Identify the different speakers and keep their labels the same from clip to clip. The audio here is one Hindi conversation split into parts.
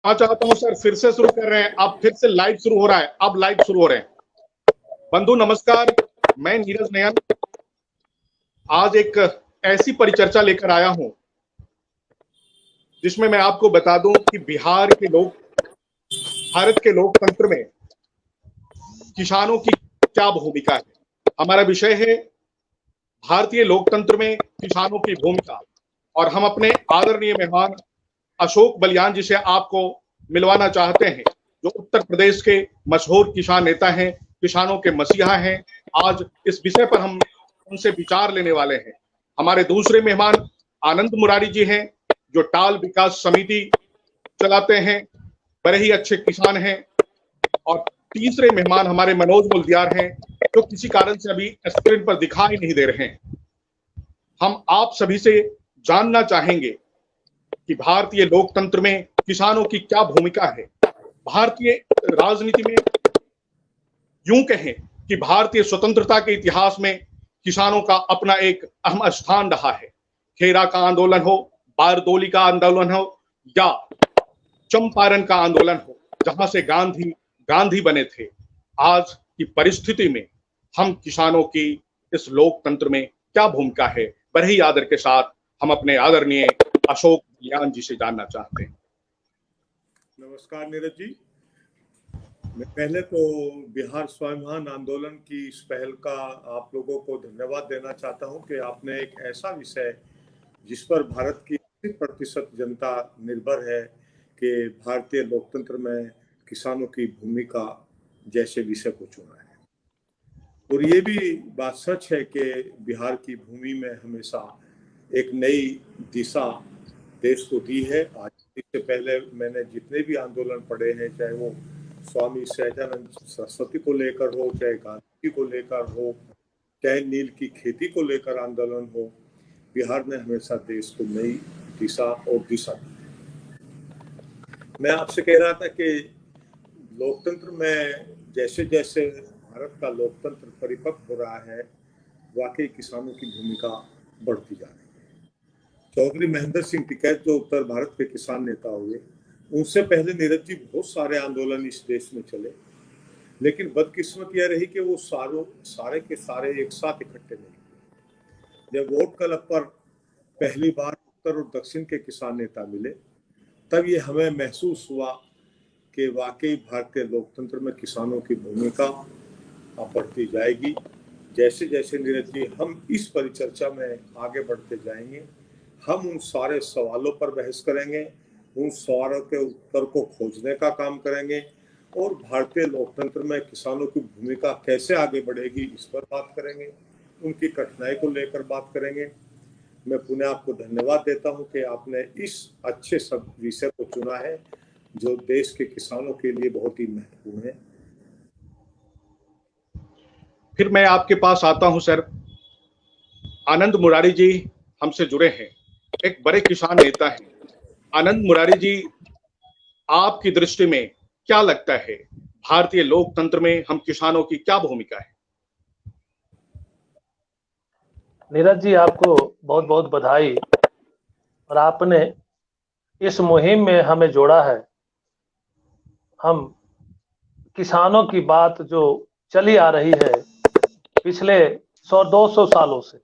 Speaker 1: चाहता हूं सर, फिर से शुरू कर रहे हैं। अब फिर से लाइव शुरू हो रहा है। अब लाइव शुरू हो रहे हैं। बंधु नमस्कार, मैं नीरज नयन आज एक ऐसी परिचर्चा लेकर आया हूं जिसमें मैं आपको बता दूं कि बिहार के लोग, भारत के लोकतंत्र में किसानों की क्या भूमिका है। हमारा विषय है भारतीय लोकतंत्र में किसानों की भूमिका, और हम अपने आदरणीय मेहमान अशोक बलियान जी से आपको मिलवाना चाहते हैं, जो उत्तर प्रदेश के मशहूर किसान नेता हैं, किसानों के मसीहा हैं। आज इस विषय पर हम उनसे विचार लेने वाले हैं। हमारे दूसरे मेहमान आनंद मुरारी जी हैं, जो टाल विकास समिति चलाते हैं, बड़े ही अच्छे किसान हैं। और तीसरे मेहमान हमारे मनोज मुलदियार हैं, जो किसी कारण से अभी स्क्रीन पर दिखाई नहीं दे रहे हैं। हम आप सभी से जानना चाहेंगे कि भारतीय लोकतंत्र में किसानों की क्या भूमिका है। भारतीय राजनीति में यूं कहें कि भारतीय स्वतंत्रता के इतिहास में किसानों का अपना एक अहम स्थान रहा है। खेरा का आंदोलन हो, बारदोली का आंदोलन हो, या चंपारण का आंदोलन हो, जहां से गांधी बने थे। आज की परिस्थिति में हम किसानों की इस लोकतंत्र में क्या भूमिका है, बड़े ही आदर के साथ हम अपने आदरणीय अशोक बलियान जी से जानना चाहते हैं।
Speaker 2: नमस्कार नीरज जी। मैं पहले तो बिहार स्वाभिमान आंदोलन की इस पहल का आप लोगों को धन्यवाद देना चाहता हूं कि आपने एक ऐसा विषय जिस पर भारत की 80% जनता निर्भर है कि भारतीय लोकतंत्र में किसानों की भूमिका जैसे विषय को चुना है। और ये भी बात सच है कि बिहार की भूमि में हमेशा एक नई दिशा देश को दी है। आज इससे पहले मैंने जितने भी आंदोलन पढ़े हैं, चाहे वो स्वामी सहजानंद सरस्वती को लेकर हो, चाहे गांधी को लेकर हो, चाहे नील की खेती को लेकर आंदोलन हो, बिहार ने हमेशा देश को नई दिशा और दिशा दी। मैं आपसे कह रहा था कि लोकतंत्र में जैसे जैसे भारत का लोकतंत्र परिपक्व हो रहा है, वाकई किसानों की भूमिका बढ़ती जा रही है। चौधरी महेंद्र सिंह टिकैत जो उत्तर भारत के किसान नेता हुए, उनसे पहले नीरज जी बहुत सारे आंदोलन इस देश में चले, लेकिन बदकिस्मत यह रही कि वो सारे के सारे एक साथ इकट्ठे नहीं हुए। जब वोट क्लब पर पहली बार उत्तर और दक्षिण के किसान नेता मिले, तब ये हमें महसूस हुआ कि वाकई भारतीय लोकतंत्र में किसानों की भूमिका बढ़ती जाएगी। जैसे जैसे नीरज जी हम इस परिचर्चा में आगे बढ़ते जाएंगे, हम उन सारे सवालों पर बहस करेंगे, उन सवालों के उत्तर को खोजने का काम करेंगे, और भारतीय लोकतंत्र में किसानों की भूमिका कैसे आगे बढ़ेगी इस पर बात करेंगे, उनकी कठिनाई को लेकर बात करेंगे। मैं पुनः आपको धन्यवाद देता हूं कि आपने इस अच्छे सब विषय को चुना है, जो देश के किसानों के लिए बहुत ही महत्वपूर्ण है।
Speaker 1: फिर मैं आपके पास आता हूं सर। आनंद मुरारी जी हमसे जुड़े हैं, एक बड़े किसान नेता हैं। आनंद मुरारी जी, आपकी दृष्टि में क्या लगता है, भारतीय लोकतंत्र में हम किसानों की क्या भूमिका है?
Speaker 3: नीरज जी, आपको बहुत बहुत बधाई, और आपने इस मुहिम में हमें जोड़ा है। हम किसानों की बात जो चली आ रही है पिछले 100-200 सालों से,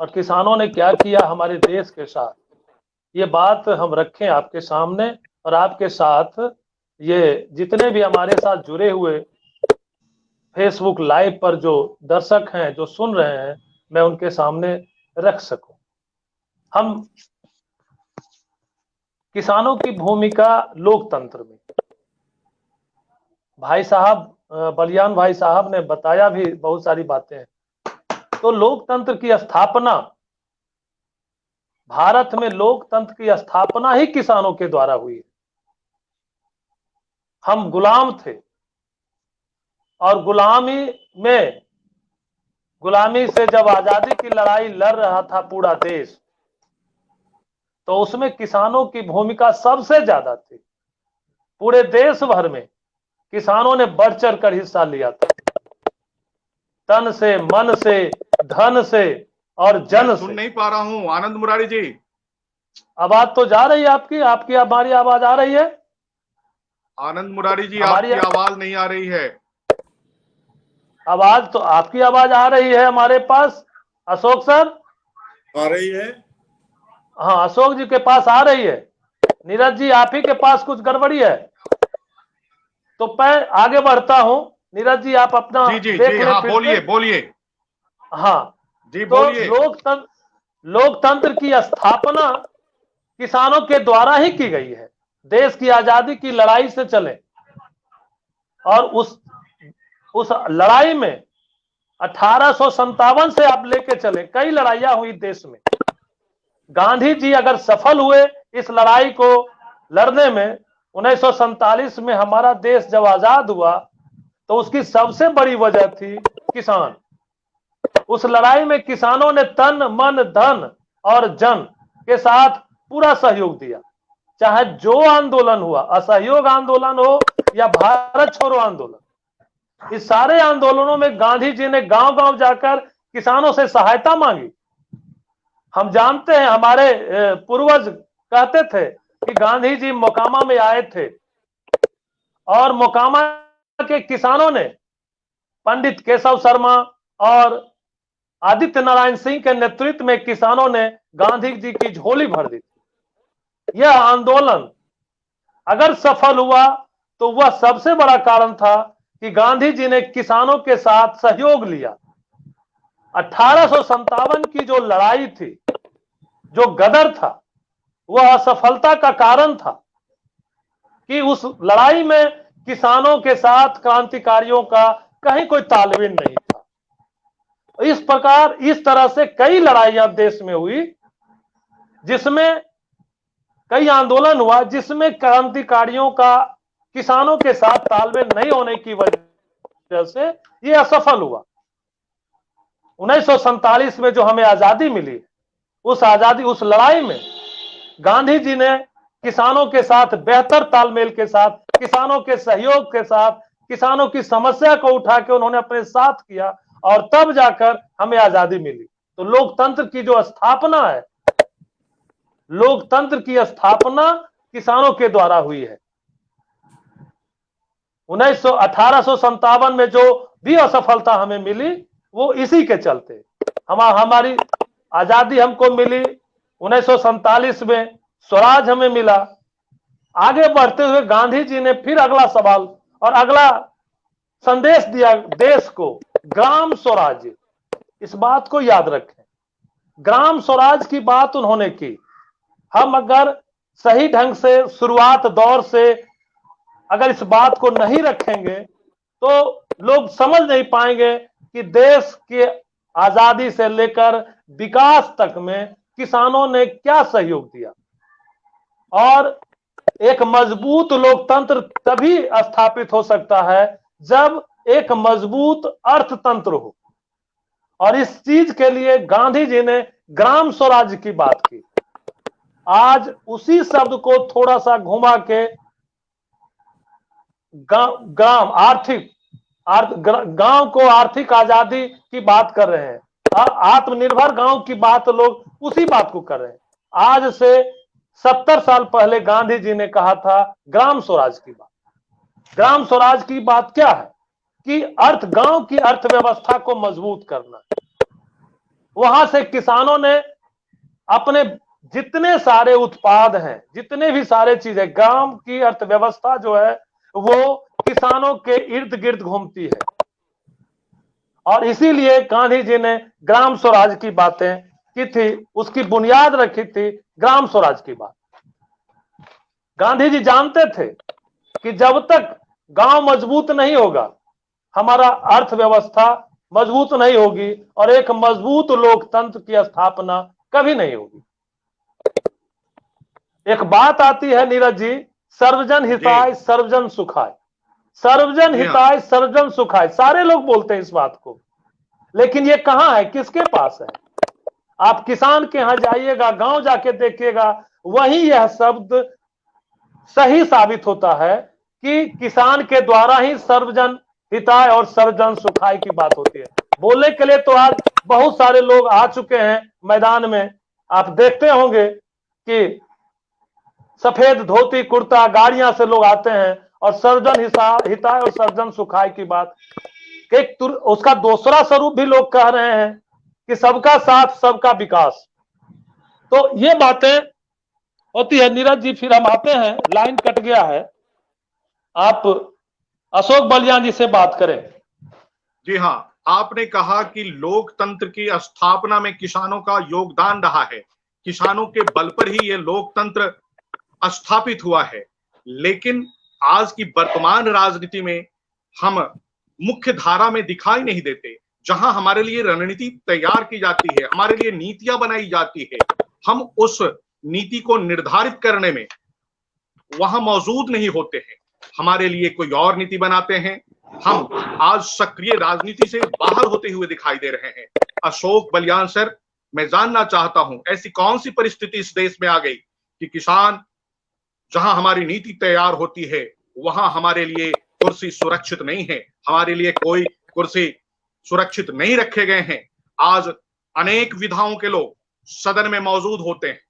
Speaker 3: और किसानों ने क्या किया हमारे देश के साथ, ये बात हम रखें आपके सामने। और आपके साथ ये जितने भी हमारे साथ जुड़े हुए फेसबुक लाइव पर जो दर्शक हैं, जो सुन रहे हैं, मैं उनके सामने रख सकूं। हम किसानों की भूमिका लोकतंत्र में, भाई साहब बलियान भाई साहब ने बताया भी बहुत सारी बातें हैं। तो लोकतंत्र की स्थापना, भारत में लोकतंत्र की स्थापना ही किसानों के द्वारा हुई है। हम गुलाम थे, और गुलामी से जब आजादी की लड़ाई लड़ रहा था पूरा देश, तो उसमें किसानों की भूमिका सबसे ज्यादा थी। पूरे देश भर में किसानों ने बढ़ चढ़ कर हिस्सा लिया था, तन से, मन से, धन से और जन से।
Speaker 1: सुन नहीं पा रहा हूं आनंद मुरारी जी।
Speaker 3: आवाज तो जा रही है आपकी आपकी हमारी आवाज आ रही है?
Speaker 1: आनंद मुरारी जी,
Speaker 3: हमारी
Speaker 1: आपकी आवाज नहीं आ रही है।
Speaker 3: आवाज तो आपकी आवाज आ रही है हमारे पास। अशोक सर,
Speaker 2: आ रही है?
Speaker 3: हाँ अशोक जी के पास आ रही है। नीरज जी आप ही के पास कुछ गड़बड़ी है। तो मैं आगे बढ़ता हूं। नीरज जी आप अपना
Speaker 1: जी जी
Speaker 3: देख
Speaker 1: जी,
Speaker 3: लें
Speaker 1: हाँ
Speaker 3: फिर
Speaker 1: बोलिए
Speaker 3: से।
Speaker 1: बोलिए
Speaker 3: हाँ,
Speaker 1: जी,
Speaker 3: तो
Speaker 1: बोलिए।
Speaker 3: लोकतंत्र की स्थापना किसानों के द्वारा ही की गई है। देश की आजादी की लड़ाई से चले और उस लड़ाई में 1857 से आप लेके चले, कई लड़ाइयां हुई देश में। गांधी जी अगर सफल हुए इस लड़ाई को लड़ने में, 1947 में हमारा देश जब आजाद हुआ तो उसकी सबसे बड़ी वजह थी किसान। उस लड़ाई में किसानों ने तन मन धन और जन के साथ पूरा सहयोग दिया। चाहे जो आंदोलन हुआ, असहयोग आंदोलन हो या भारत छोड़ो आंदोलन, इस सारे आंदोलनों में गांधी जी ने गांव गांव जाकर किसानों से सहायता मांगी। हम जानते हैं हमारे पूर्वज कहते थे कि गांधी जी मोकामा में आए थे और मोकामा के किसानों ने पंडित केशव शर्मा और आदित्य नारायण सिंह के नेतृत्व में किसानों ने गांधी जी की झोली भर दी थी। यह आंदोलन अगर सफल हुआ तो वह सबसे बड़ा कारण था कि गांधी जी ने किसानों के साथ सहयोग लिया। 1857 की जो लड़ाई थी, जो गदर था, वह असफलता का कारण था कि उस लड़ाई में किसानों के साथ क्रांतिकारियों का कहीं कोई तालमेल नहीं था। इस प्रकार इस तरह से कई लड़ाइयां देश में हुई, जिसमें कई आंदोलन हुआ, जिसमें क्रांतिकारियों का किसानों के साथ तालमेल नहीं होने की वजह से यह असफल हुआ। 1947 में जो हमें आजादी मिली, उस लड़ाई में गांधी जी ने किसानों के साथ बेहतर तालमेल के साथ, किसानों के सहयोग के साथ, किसानों की समस्या को उठा के उन्होंने अपने साथ किया और तब जाकर हमें आजादी मिली। तो लोकतंत्र की जो स्थापना है, लोकतंत्र की स्थापना किसानों के द्वारा हुई है। 1857 में जो भी असफलता हमें मिली वो इसी के चलते। हमारी आजादी हमको मिली, 1947 में स्वराज हमें मिला। आगे बढ़ते हुए गांधी जी ने फिर अगला सवाल और अगला संदेश दिया देश को, ग्राम स्वराज। इस बात को याद रखें, ग्राम स्वराज की बात उन्होंने की। हम अगर सही ढंग से शुरुआत दौर से अगर इस बात को नहीं रखेंगे तो लोग समझ नहीं पाएंगे कि देश के आजादी से लेकर विकास तक में किसानों ने क्या सहयोग दिया। और एक मजबूत लोकतंत्र तभी स्थापित हो सकता है जब एक मजबूत अर्थतंत्र हो। और इस चीज के लिए गांधी जी ने ग्राम स्वराज की बात की। आज उसी शब्द को थोड़ा सा घुमा के ग्राम आर्थिक गांव को आर्थिक आजादी की बात कर रहे हैं, आत्मनिर्भर गांव की बात लोग उसी बात को कर रहे हैं। आज से 70 साल पहले गांधी जी ने कहा था ग्राम स्वराज की बात। ग्राम स्वराज की बात क्या है कि गांव की अर्थव्यवस्था को मजबूत करना है। वहां से किसानों ने अपने जितने सारे उत्पाद हैं, जितने भी सारे चीजें, गांव की अर्थव्यवस्था जो है वो किसानों के इर्द गिर्द घूमती है। और इसीलिए गांधी जी ने ग्राम स्वराज की बातें की थी, उसकी बुनियाद रखी थी ग्राम स्वराज की बात। गांधी जी जानते थे कि जब तक गांव मजबूत नहीं होगा, हमारा अर्थव्यवस्था मजबूत नहीं होगी और एक मजबूत लोकतंत्र की स्थापना कभी नहीं होगी। एक बात आती है नीरज जी, सर्वजन हिताय सर्वजन सुखाय। सर्वजन हिताय सर्वजन सुखाय, सारे लोग बोलते हैं इस बात को, लेकिन ये कहां है, किसके पास है? आप किसान के यहां जाइएगा, गांव जाके देखिएगा, वही यह शब्द सही साबित होता है कि किसान के द्वारा ही सर्वजन हिताय और सर्वजन सुखाय की बात होती है। बोलने के लिए तो आज बहुत सारे लोग आ चुके हैं मैदान में, आप देखते होंगे कि सफेद धोती कुर्ता गाड़ियां से लोग आते हैं और सर्जन हिताय और सर्जन सुखाय की बात, कि उसका दूसरा स्वरूप भी लोग कह रहे हैं कि सबका साथ सबका विकास। तो ये बातें होती है। नीरज जी फिर हम आते हैं, लाइन कट गया है, आप अशोक बलियान जी से बात करें।
Speaker 1: जी हाँ, आपने कहा कि लोकतंत्र की स्थापना में किसानों का योगदान रहा है, किसानों के बल पर ही ये लोकतंत्र स्थापित हुआ है। लेकिन आज की वर्तमान राजनीति में हम मुख्य धारा में दिखाई नहीं देते। जहां हमारे लिए रणनीति तैयार की जाती है, हमारे लिए नीतियां बनाई जाती है, हम उस नीति को निर्धारित करने में वहां मौजूद नहीं होते हैं। हमारे लिए कोई और नीति बनाते हैं। हम आज सक्रिय राजनीति से बाहर होते हुए दिखाई दे रहे हैं। अशोक बलियान सर, मैं जानना चाहता हूं, ऐसी कौन सी परिस्थिति इस देश में आ गई कि किसान, जहां हमारी नीति तैयार होती है वहां हमारे लिए कुर्सी सुरक्षित नहीं है, हमारे लिए कोई कुर्सी सुरक्षित नहीं रखे गए हैं। आज अनेक विधाओं के लोग सदन में मौजूद होते हैं।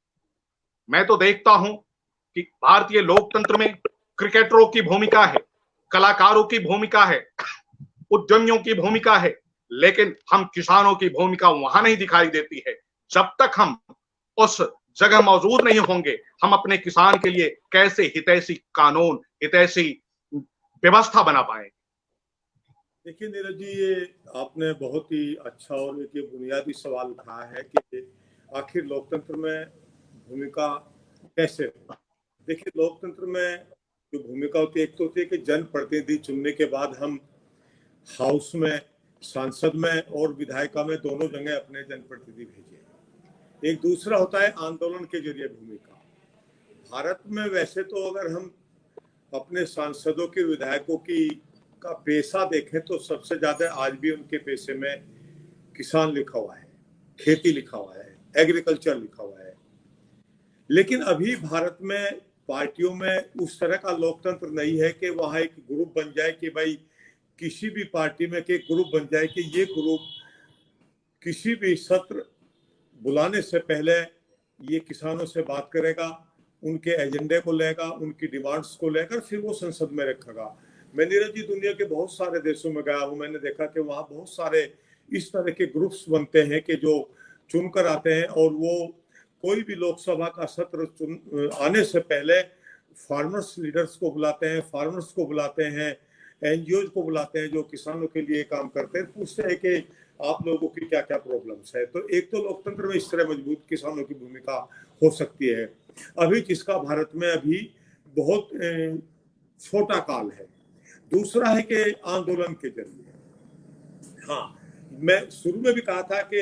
Speaker 1: मैं तो देखता हूं कि भारतीय लोकतंत्र में क्रिकेटरों की भूमिका है, कलाकारों की भूमिका है, उद्यमियों की भूमिका है, लेकिन हम किसानों की भूमिका वहां नहीं दिखाई देती है। जब तक हम उस जगह मौजूद नहीं होंगे, हम अपने किसान के लिए कैसे हितैषी कानून, हितैषी व्यवस्था बना पाएंगे?
Speaker 2: देखिए नीरज जी, ये आपने बहुत ही अच्छा और एक ये बुनियादी सवाल उठाया है कि आखिर लोकतंत्र में भूमिका कैसे। देखिए, लोकतंत्र में जो भूमिका होती है, एक तो होती है कि जनप्रतिनिधि चुनने के बाद हम हाउस में, सांसद में और विधायिका में दोनों जगह अपने जनप्रतिनिधि भेजे। एक दूसरा होता है आंदोलन के जरिए भूमिका। भारत में वैसे तो अगर हम अपने सांसदों के, विधायकों की का पेशा देखें तो सबसे ज्यादा आज भी उनके पेशे में किसान लिखा हुआ है, खेती लिखा हुआ है, एग्रीकल्चर लिखा हुआ है। लेकिन अभी भारत में पार्टियों में उस तरह का लोकतंत्र नहीं है कि वहां एक ग्रुप बन जाए कि भाई किसी भी पार्टी में के ग्रुप बन जाए कि ये ग्रुप किसी भी सत्र बुलाने से पहले ये किसानों से बात करेगा, उनके एजेंडे को लेगा, उनकी डिमांड्स को लेकर फिर वो संसद में रखेगा। मैं नीरज जी दुनिया के बहुत सारे देशों में गया हूँ, मैंने देखा कि वहाँ बहुत सारे इस तरह के ग्रुप्स बनते हैं कि जो चुनकर आते हैं और वो कोई भी लोकसभा का सत्र आने से पहले फार्मर्स लीडर्स को बुलाते हैं, फार्मर्स को बुलाते हैं, एनजीओ को बुलाते हैं जो किसानों के लिए काम करते हैं, पूछते हैं कि आप लोगों की क्या क्या प्रॉब्लम्स है। तो एक तो लोकतंत्र में इस तरह मजबूत किसानों की भूमिका हो सकती है अभी, जिसका भारत में अभी बहुत छोटा काल है। दूसरा है कि आंदोलन के जरिए, हाँ, मैं शुरू में भी कहा था कि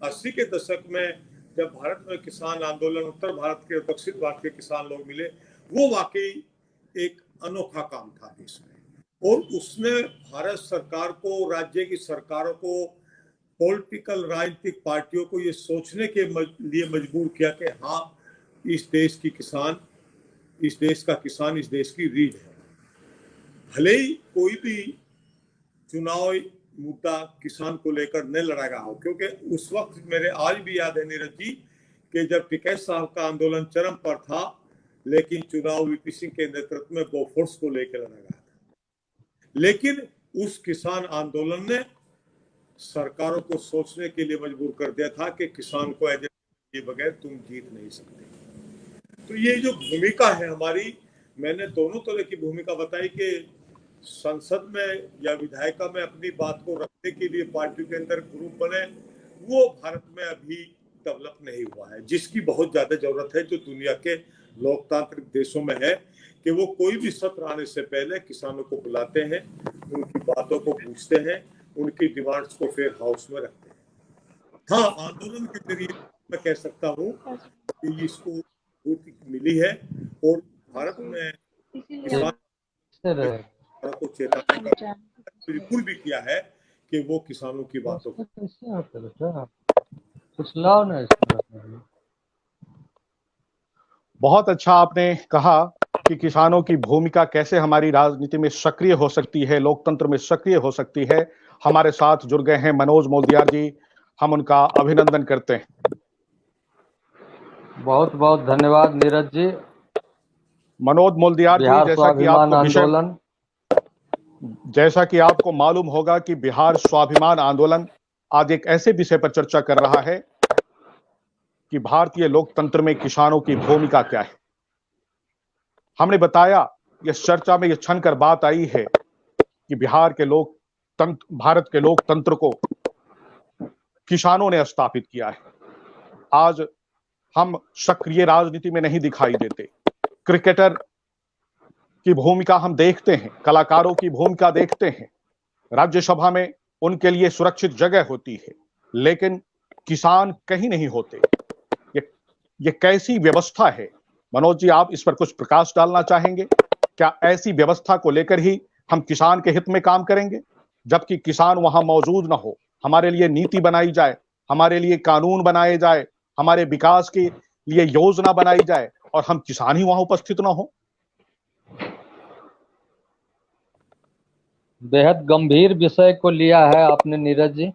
Speaker 2: 80 के दशक में जब भारत में किसान आंदोलन, उत्तर भारत के, दक्षिण भारत के किसान लोग मिले, वो वाकई एक अनोखा काम था देश में, और उसने भारत सरकार को, राज्य की सरकारों को, पॉलिटिकल राजनीतिक पार्टियों को ये सोचने के लिए मजबूर किया कि हाँ, इस देश की किसान, इस देश का किसान इस देश की रीढ़ है। भले ही कोई भी चुनाव मुद्दा किसान को लेकर न लड़ा रहा हो, क्योंकि उस वक्त मेरे आज भी याद है नीरज जी कि जब टिकैत साहब का आंदोलन चरम पर था, लेकिन चुनाव वीपी सिंह के नेतृत्व में बोफोर्स को लेकर लड़ा गया था। लेकिन उस किसान आंदोलन ने सरकारों को सोचने के लिए मजबूर कर दिया था कि किसान को एजेंडे के बगैर तुम जीत नहीं सकते। तो ये जो भूमिका है हमारी, मैंने दोनों तरह की भूमिका बताई कि संसद में या विधायिका में अपनी बात को रखने के लिए पार्टी के अंदर ग्रुप बने, वो भारत में अभी डेवलप नहीं हुआ है, जिसकी बहुत ज्यादा जरूरत है, जो दुनिया के लोकतांत्रिक देशों में है कि वो कोई भी सत्र आने से पहले किसानों को बुलाते हैं, उनकी बातों को पूछते हैं, उनकी डिमांड्स को फिर हाउस में रखते हैं। हाँ, आंदोलन के जरिए मैं कह सकता हूँ कि इसको मिली है, और भारत में किसान को चेतावनी का बिल्कुल भी किया है कि वो किसानों की बातों को
Speaker 4: कुछ लाओ ना।
Speaker 1: बहुत अच्छा आपने कहा कि किसानों की भूमिका कैसे हमारी राजनीति में सक्रिय हो सकती है, लोकतंत्र में सक्रिय हो सकती है। हमारे साथ जुड़ गए हैं मनोज मोल्दियार जी, हम उनका अभिनंदन करते हैं।
Speaker 4: बहुत बहुत धन्यवाद नीरज जी।
Speaker 1: मनोज मोल्दियार जी,
Speaker 4: बिहार स्वाभिमान आंदोलन,
Speaker 1: जैसा कि आपको मालूम होगा कि बिहार स्वाभिमान आंदोलन आज एक ऐसे विषय पर चर्चा कर रहा है कि भारतीय लोकतंत्र में किसानों की भूमिका क्या है। हमने बताया, इस चर्चा में यह छन कर बात आई है कि भारत के लोकतंत्र को किसानों ने स्थापित किया है। आज हम सक्रिय राजनीति में नहीं दिखाई देते। क्रिकेटर की भूमिका हम देखते हैं, कलाकारों की भूमिका देखते हैं, राज्यसभा में उनके लिए सुरक्षित जगह होती है, लेकिन किसान कहीं नहीं होते। ये कैसी व्यवस्था है? मनोज जी, आप इस पर कुछ प्रकाश डालना चाहेंगे? क्या ऐसी व्यवस्था को लेकर ही हम किसान के हित में काम करेंगे, जबकि किसान वहां मौजूद ना हो? हमारे लिए नीति बनाई जाए, हमारे लिए कानून बनाए जाए, हमारे विकास के लिए योजना बनाई जाए, और हम किसान ही वहां उपस्थित ना हो?
Speaker 4: बेहद गंभीर विषय को लिया है आपने नीरज जी,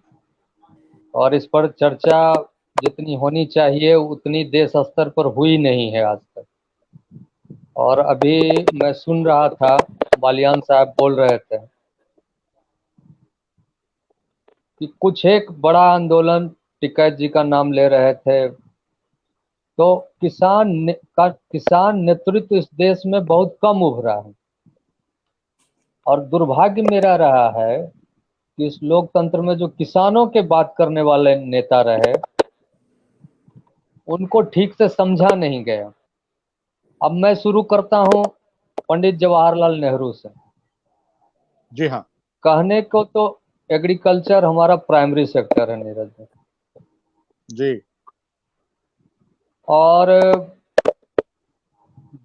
Speaker 4: और इस पर चर्चा जितनी होनी चाहिए उतनी देश स्तर पर हुई नहीं है आज तक। और अभी मैं सुन रहा था, बालियान साहब बोल रहे थे कि कुछ एक बड़ा आंदोलन, टिकैत जी का नाम ले रहे थे, तो किसान नेतृत्व इस देश में बहुत कम उभरा है। और दुर्भाग्य मेरा रहा है कि इस लोकतंत्र में जो किसानों के बात करने वाले नेता रहे, उनको ठीक से समझा नहीं गया। अब मैं शुरू करता हूं पंडित जवाहरलाल नेहरू से।
Speaker 1: जी हाँ।
Speaker 4: कहने को तो एग्रीकल्चर हमारा प्राइमरी सेक्टर है नीरज
Speaker 1: जी।
Speaker 4: और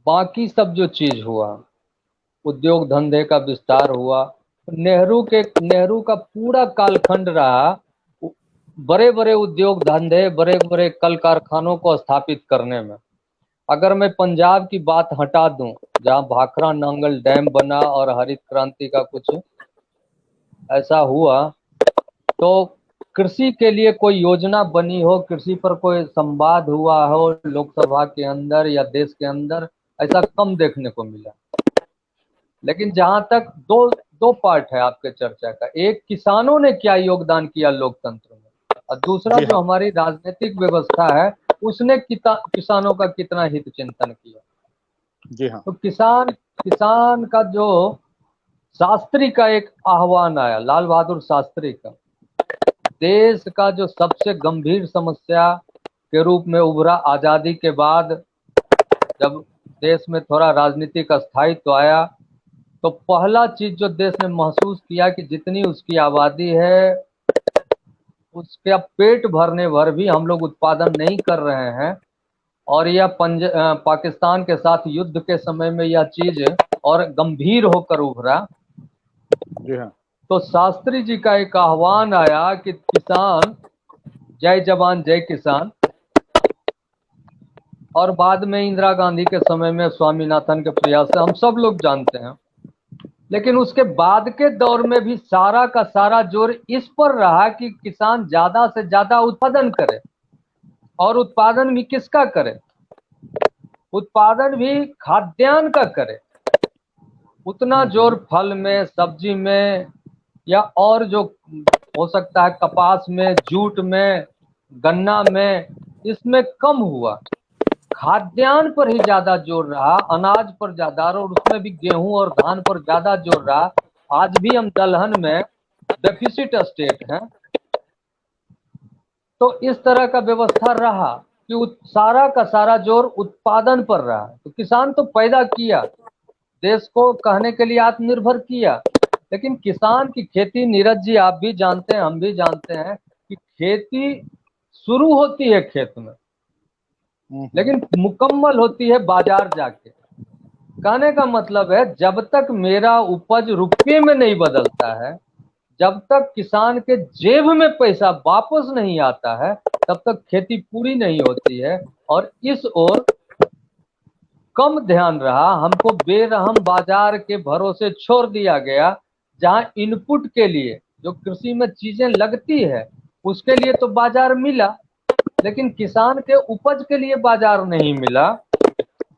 Speaker 4: बाकी सब जो चीज हुआ, उद्योग धंधे का विस्तार हुआ, नेहरू का पूरा कालखंड रहा बड़े बड़े उद्योग धंधे, बड़े बड़े कल कारखानों को स्थापित करने में। अगर मैं पंजाब की बात हटा दूं, जहां भाखड़ा नांगल डैम बना और हरित क्रांति का कुछ ऐसा हुआ, तो कृषि के लिए कोई योजना बनी हो, कृषि पर कोई संवाद हुआ हो लोकसभा के अंदर या देश के अंदर, ऐसा कम देखने को मिला। लेकिन जहां तक दो पार्ट है आपके चर्चा का, एक किसानों ने क्या योगदान किया लोकतंत्र में, और दूसरा जो हमारी राजनीतिक व्यवस्था है उसने किसानों का कितना हित चिंतन किया।
Speaker 1: जी हाँ।
Speaker 4: तो किसान का जो शास्त्री का एक आह्वान आया, लाल बहादुर शास्त्री का, देश का जो सबसे गंभीर समस्या के रूप में उभरा आजादी के बाद, जब देश में थोड़ा राजनीतिक स्थायित्व आया, तो पहला चीज जो देश ने महसूस किया कि जितनी उसकी आबादी है उसके पेट भरने भर भी हम लोग उत्पादन नहीं कर रहे हैं, और यह पाकिस्तान के साथ युद्ध के समय में यह चीज और गंभीर होकर उभरा।
Speaker 1: जी हाँ।
Speaker 4: तो शास्त्री जी का एक आह्वान आया कि किसान, जय जवान जय किसान। और बाद में इंदिरा गांधी के समय में स्वामीनाथन के प्रयास से हम सब लोग जानते हैं। लेकिन उसके बाद के दौर में भी सारा का सारा जोर इस पर रहा कि किसान ज्यादा से ज्यादा उत्पादन करे, और उत्पादन भी किसका करे? उत्पादन भी खाद्यान्न का करे। उतना जोर फल में, सब्जी में, या और जो हो सकता है कपास में, जूट में, गन्ना में, इसमें कम हुआ। खाद्यान्न पर ही ज्यादा जोर रहा, अनाज पर ज्यादा, और उसमें भी गेहूं और धान पर ज्यादा जोर रहा। आज भी हम दलहन में डेफिसिट स्टेट हैं। तो इस तरह का व्यवस्था रहा कि सारा का सारा जोर उत्पादन पर रहा। तो किसान तो पैदा किया, देश को कहने के लिए आत्मनिर्भर किया, लेकिन किसान की खेती, नीरज जी आप भी जानते हैं, हम भी जानते हैं कि खेती शुरू होती है खेत में, लेकिन मुकम्मल होती है बाजार जाके। कहने का मतलब है, जब तक मेरा उपज रुपये में नहीं बदलता है, जब तक किसान के जेब में पैसा वापस नहीं आता है, तब तक खेती पूरी नहीं होती है। और इस ओर कम ध्यान रहा, हमको बेरहम बाजार के भरोसे छोड़ दिया गया, जहां इनपुट के लिए जो कृषि में चीजें लगती है उसके लिए तो बाजार मिला, लेकिन किसान के उपज के लिए बाजार नहीं मिला।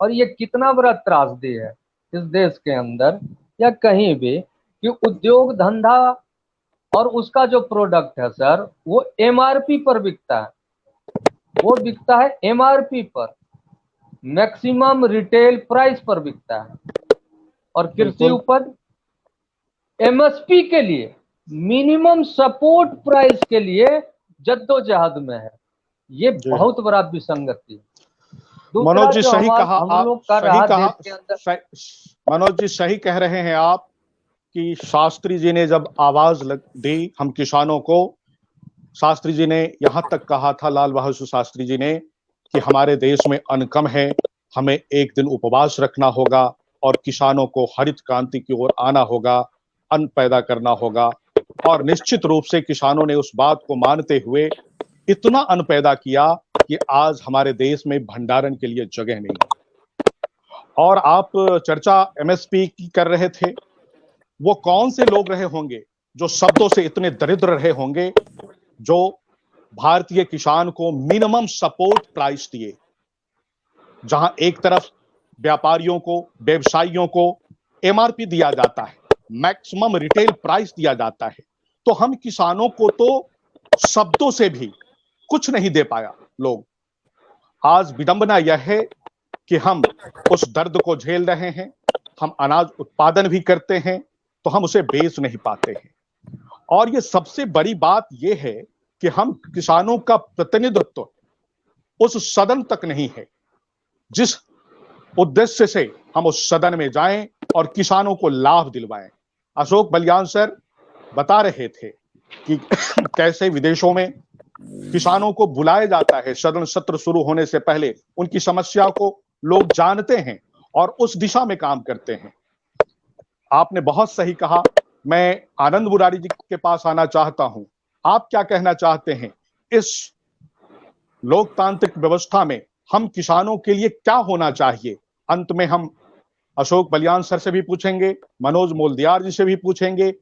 Speaker 4: और ये कितना बड़ा त्रासदी है इस देश के अंदर या कहीं भी कि उद्योग धंधा और उसका जो प्रोडक्ट है सर, वो एमआरपी पर बिकता है, वो बिकता है एमआरपी पर, मैक्सिमम रिटेल प्राइस पर बिकता है। और कृषि
Speaker 1: बिल्कुल
Speaker 4: उपज एमएसपी के लिए, मिनिमम सपोर्ट प्राइस के लिए जद्दोजहद में है। ये
Speaker 1: जी हाँ।
Speaker 4: बहुत बड़ा विसंगति है। दूसरा
Speaker 1: मनोज जी
Speaker 4: जो
Speaker 1: सही कहा,
Speaker 4: हम
Speaker 1: आप
Speaker 4: लोग कर
Speaker 1: सही
Speaker 4: रहा
Speaker 1: कहा,
Speaker 4: देश के अंदर।
Speaker 1: मनोज जी सही कह रहे हैं आप कि शास्त्री जी ने जब आवाज दी हम किसानों को, शास्त्री जी ने यहां तक कहा था, लाल बहादुर शास्त्री जी ने, कि हमारे देश में अन्न कम है, हमें एक दिन उपवास रखना होगा और किसानों को हरित क्रांति की ओर आना होगा, अन्न पैदा करना होगा। और निश्चित रूप से किसानों ने उस बात को मानते हुए इतना अन्न पैदा किया कि आज हमारे देश में भंडारण के लिए जगह नहीं है। और आप चर्चा एमएसपी की कर रहे थे, वो कौन से लोग रहे होंगे जो शब्दों से इतने दरिद्र रहे होंगे, जो भारतीय किसान को मिनिमम सपोर्ट प्राइस दिए, जहां एक तरफ व्यापारियों को, व्यवसायियों को एमआरपी दिया जाता है, मैक्सिमम रिटेल प्राइस दिया जाता है, तो हम किसानों को तो शब्दों से भी कुछ नहीं दे पाया लोग। आज विडंबना यह है कि हम उस दर्द को झेल रहे हैं, हम अनाज उत्पादन भी करते हैं तो हम उसे बेच नहीं पाते हैं। और ये सबसे बड़ी बात यह है कि हम किसानों का प्रतिनिधित्व उस सदन तक नहीं है जिस उद्देश्य से हम उस सदन में जाएं और किसानों को लाभ दिलवाएं। अशोक बलियान सर बता रहे थे कि कैसे विदेशों में किसानों को बुलाया जाता है, सदन सत्र शुरू होने से पहले उनकी समस्या को लोग जानते हैं और उस दिशा में काम करते हैं। आपने बहुत सही कहा। मैं आनंद मुरारी जी के पास आना चाहता हूं, आप क्या कहना चाहते हैं? इस लोकतांत्रिक व्यवस्था में हम किसानों के लिए क्या होना चाहिए? अंत में हम अशोक बलियान सर से भी पूछेंगे, मनोज मोल्दियार जी से भी पूछेंगे।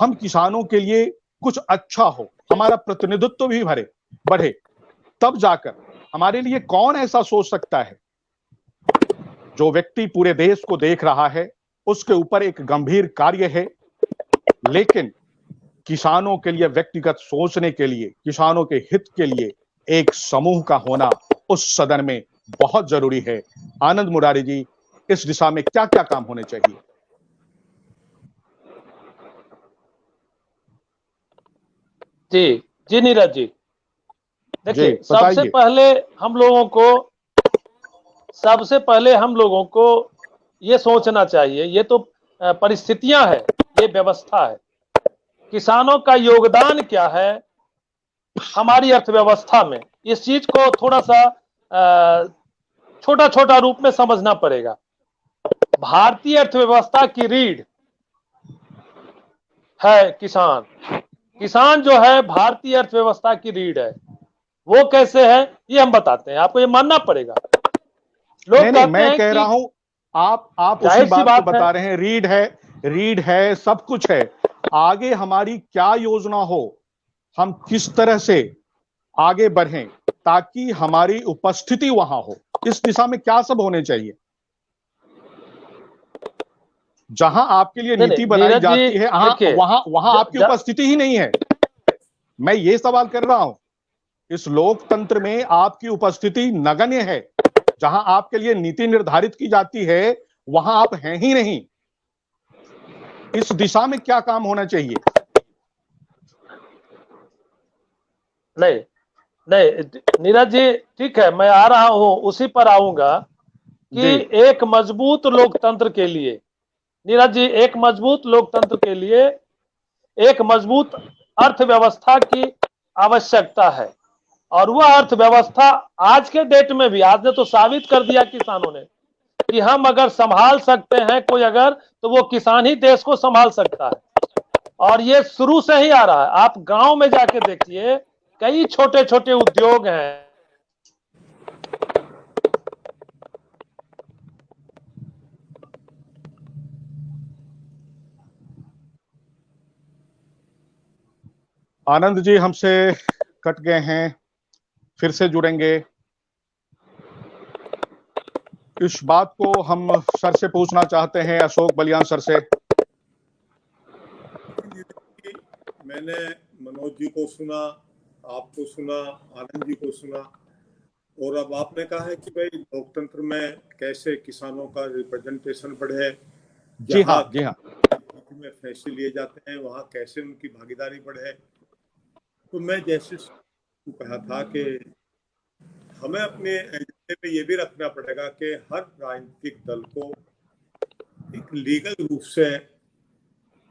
Speaker 1: हम किसानों के लिए कुछ अच्छा हो, हमारा प्रतिनिधित्व भी बढ़े, तब जाकर हमारे लिए कौन ऐसा सोच सकता है? जो व्यक्ति पूरे देश को देख रहा है, उसके ऊपर एक गंभीर कार्य है, लेकिन किसानों के लिए व्यक्तिगत सोचने के लिए, किसानों के हित के लिए एक समूह का होना उस सदन में बहुत जरूरी है। आनंद मुरारी जी, इस दिशा में क्या क्या काम होने चाहिए?
Speaker 3: जी जी नीरज जी,
Speaker 1: जी
Speaker 3: देखिए
Speaker 1: बताइए।
Speaker 3: सबसे पहले हम लोगों को ये सोचना चाहिए, ये तो परिस्थितियां है, ये व्यवस्था है, किसानों का योगदान क्या है हमारी अर्थव्यवस्था में, इस चीज को थोड़ा सा छोटा छोटा रूप में समझना पड़ेगा। भारतीय अर्थव्यवस्था की रीढ़ है किसान। किसान जो है भारतीय अर्थव्यवस्था की रीढ़ है। वो कैसे है ये हम बताते हैं, आपको ये मानना पड़ेगा।
Speaker 1: नहीं
Speaker 3: लोग
Speaker 1: नहीं,
Speaker 3: कहते
Speaker 1: मैं
Speaker 3: हैं
Speaker 1: कह रहा
Speaker 3: कि
Speaker 1: हूं, आप उसी
Speaker 3: जाहिर सी
Speaker 1: बात को
Speaker 3: बात है,
Speaker 1: बता रहे हैं, रीढ़ है, सब कुछ है। आगे हमारी क्या योजना हो, हम किस तरह से आगे बढ़ें ताकि हमारी उपस्थिति वहां हो, इस दिशा में क्या सब होने चाहिए? जहां आपके लिए
Speaker 3: नहीं
Speaker 1: नीति
Speaker 3: नहीं
Speaker 1: बनाई
Speaker 3: नीरज जी,
Speaker 1: जाती है,
Speaker 3: देखिए
Speaker 1: वहां वहां आपकी
Speaker 3: ज,
Speaker 1: उपस्थिति ही नहीं है। मैं ये सवाल कर रहा हूं, इस लोकतंत्र में आपकी उपस्थिति नगण्य है। जहां आपके लिए नीति निर्धारित की जाती है, वहां आप हैं ही नहीं। इस दिशा में क्या काम होना चाहिए?
Speaker 3: नहीं नहीं नीरज जी, ठीक है, मैं आ रहा हूं, उसी पर आऊंगा कि
Speaker 1: जी
Speaker 3: एक मजबूत लोकतंत्र के लिए, नीरज जी, एक मजबूत लोकतंत्र के लिए एक मजबूत अर्थव्यवस्था की आवश्यकता है। और वह अर्थव्यवस्था आज के डेट में भी, आज ने तो साबित कर दिया किसानों ने कि हम अगर संभाल सकते हैं कोई अगर, तो वो किसान ही देश को संभाल सकता है। और ये शुरू से ही आ रहा है। आप गांव में जाके देखिए, कई छोटे छोटे उद्योग हैं।
Speaker 1: आनंद जी हमसे कट गए हैं। फिर से जुड़ेंगे। इस बात को हम सर से पूछना चाहते हैं, अशोक बलियान सर से।
Speaker 2: मैंने मनोज जी को सुना, आपको सुना, आनंद जी को सुना, और अब आपने कहा है कि भाई लोकतंत्र में कैसे किसानों का रिप्रेजेंटेशन बढ़े,
Speaker 1: जी हाँ, जी हाँ।
Speaker 2: में फैसले लिए जाते हैं वहाँ कैसे उनकी भागीदारी बढ़े। तो मैं जैसे कहा था कि हमें अपने एजेंडे में ये भी रखना पड़ेगा कि हर राजनीतिक दल को एक लीगल रूप से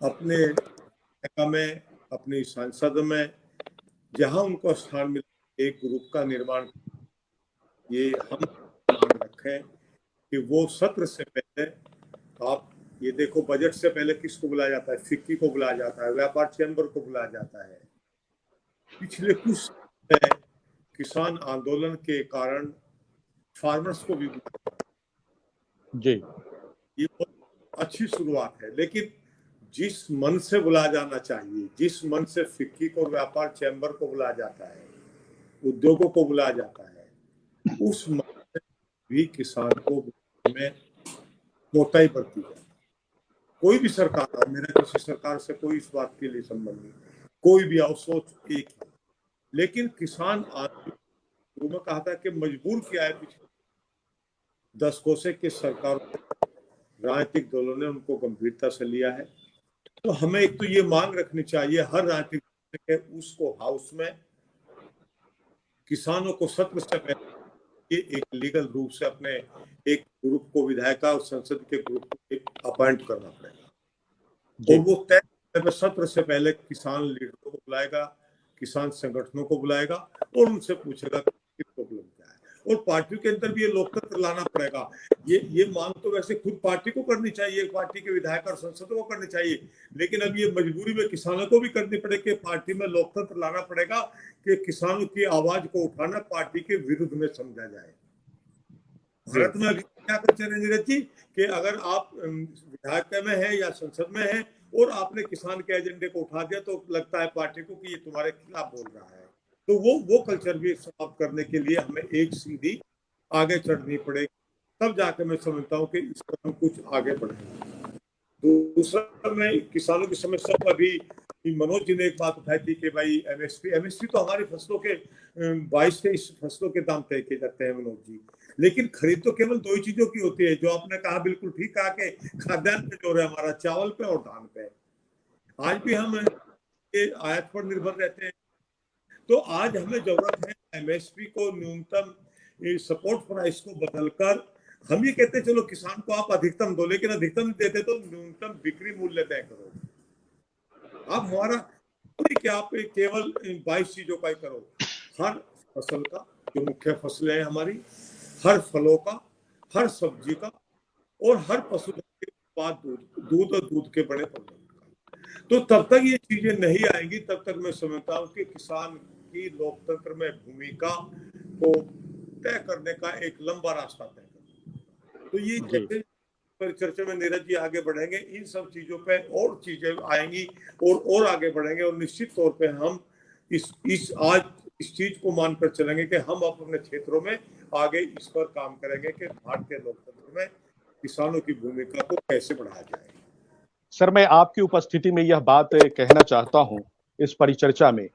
Speaker 2: अपने इलाका में, अपनी सांसद में, जहां उनको स्थान मिले, एक ग्रुप का निर्माण, ये हम मांग रखें कि वो सत्र से पहले, आप ये देखो बजट से पहले किसको बुलाया जाता है, फिक्की को बुलाया जाता है, व्यापार चैम्बर को बुलाया जाता है। पिछले कुछ किसान आंदोलन के कारण फार्मर्स को भी बुलाया
Speaker 1: जी।
Speaker 2: ये बहुत अच्छी शुरुआत है, लेकिन जिस मन से बुलाया जाना चाहिए, जिस मन से फिक्की को, व्यापार चैम्बर को बुलाया जाता है, उद्योगों को बुलाया जाता है, उस मन से भी किसान को में कोताही बरती जाए। कोई भी सरकार, मेरा किसी सरकार से कोई इस बात के लिए संबंध नहीं, कोई भी आओ, सोच एक है, लेकिन किसान आंदोलन में कहा था कि मजबूर किया है पिछले दशकों से कि सरकार, राजनीतिक दलों ने उनको गंभीरता से लिया है। तो हमें एक तो ये मांग रखनी चाहिए हर राजनीतिक दल के उसको हाउस में किसानों को सत्र से पहले एक लीगल रूप से अपने एक ग्रुप को, विधायिका और संसद के ग्रुप को अपॉइंट करना पड़ेगा, और वो तय सत्र से पहले किसान लीडरों को बुलाएगा, किसान संगठनों को बुलाएगा और उनसे पूछेगा कि प्रॉब्लम क्या है। और पार्टियों के अंदर भी ये लोकतंत्र लाना पड़ेगा। ये मांग तो वैसे खुद पार्टी को करनी चाहिए, पार्टी के विधायक और सांसदों को करनी चाहिए, लेकिन अब ये मजबूरी में किसानों को भी करनी पड़ेगी कि पार्टी में लोकतंत्र लाना पड़ेगा कि किसानों की आवाज को उठाना पार्टी के विरुद्ध में समझा जाए। भारत में अभी क्या कल्चर है नीरज जी कि अगर आप विधायक में है या संसद में है और आपने किसान के एजेंडे को उठा दिया तो लगता है पार्टी को कि ये तुम्हारे खिलाफ बोल रहा है। तो वो कल्चर भी समाप्त करने के लिए हमें एक सीढ़ी आगे चढ़नी पड़ेगी, तब जाकर मैं समझता हूँ कि इस पर हम कुछ आगे बढ़ेंगे। दूसरा, मैं किसानों की समस्या को अभी मनोज जी ने एक बात उठाई थी कि भाई एमएसपी तो हमारी फसलों के 22-23 फसलों के दाम तय किए जाते हैं मनोज जी, लेकिन खरीद तो केवल दो ही चीजों की होती है, जो आपने कहा बिल्कुल ठीक कहा कि खाद्यान्न पे जोर है हमारा, चावल पे और धान पे। आज भी हम आयात पर निर्भर रहते हैं। तो आज हमें जरूरत है एमएसपी को, न्यूनतम सपोर्ट प्राइस को बदलकर, हम ये कहते हैं चलो किसान को आप अधिकतम दो, लेकिन अधिकतम देते तो न्यूनतम बिक्री मूल्य तय करो। अब हमारा कि आप केवल 22 चीजों का ही करो, हर फसल का, जो मुख्य फसलें हैं हमारी, हर फलों का, हर सब्जी का, और हर पशु के उत्पाद, दूध और दूध के बड़े प्रोडक्ट का। तो तब तक ये चीजें नहीं आएंगी, तब तक मैं समझता हूँ कि किसान की लोकतंत्र में भूमिका को तय करने का एक लंबा रास्ता तय करना। तो ये जैसे चर्चा में नीरज जी आगे बढ़ेंगे, इन सब चीजों पे और चीजें आएंगी और आगे बढ़ेंगे, और निश्चित तौर पे हम इस चीज को मानकर चलेंगे कि हम अपने क्षेत्रों में आगे इस पर काम करेंगे कि भारतीय लोकतंत्र में किसानों की भूमिका को कैसे बढ़ाया जाए।
Speaker 1: सर, मैं आपकी उपस्थिति में यह बात कहना चाहता हूं इस परिचर्चा में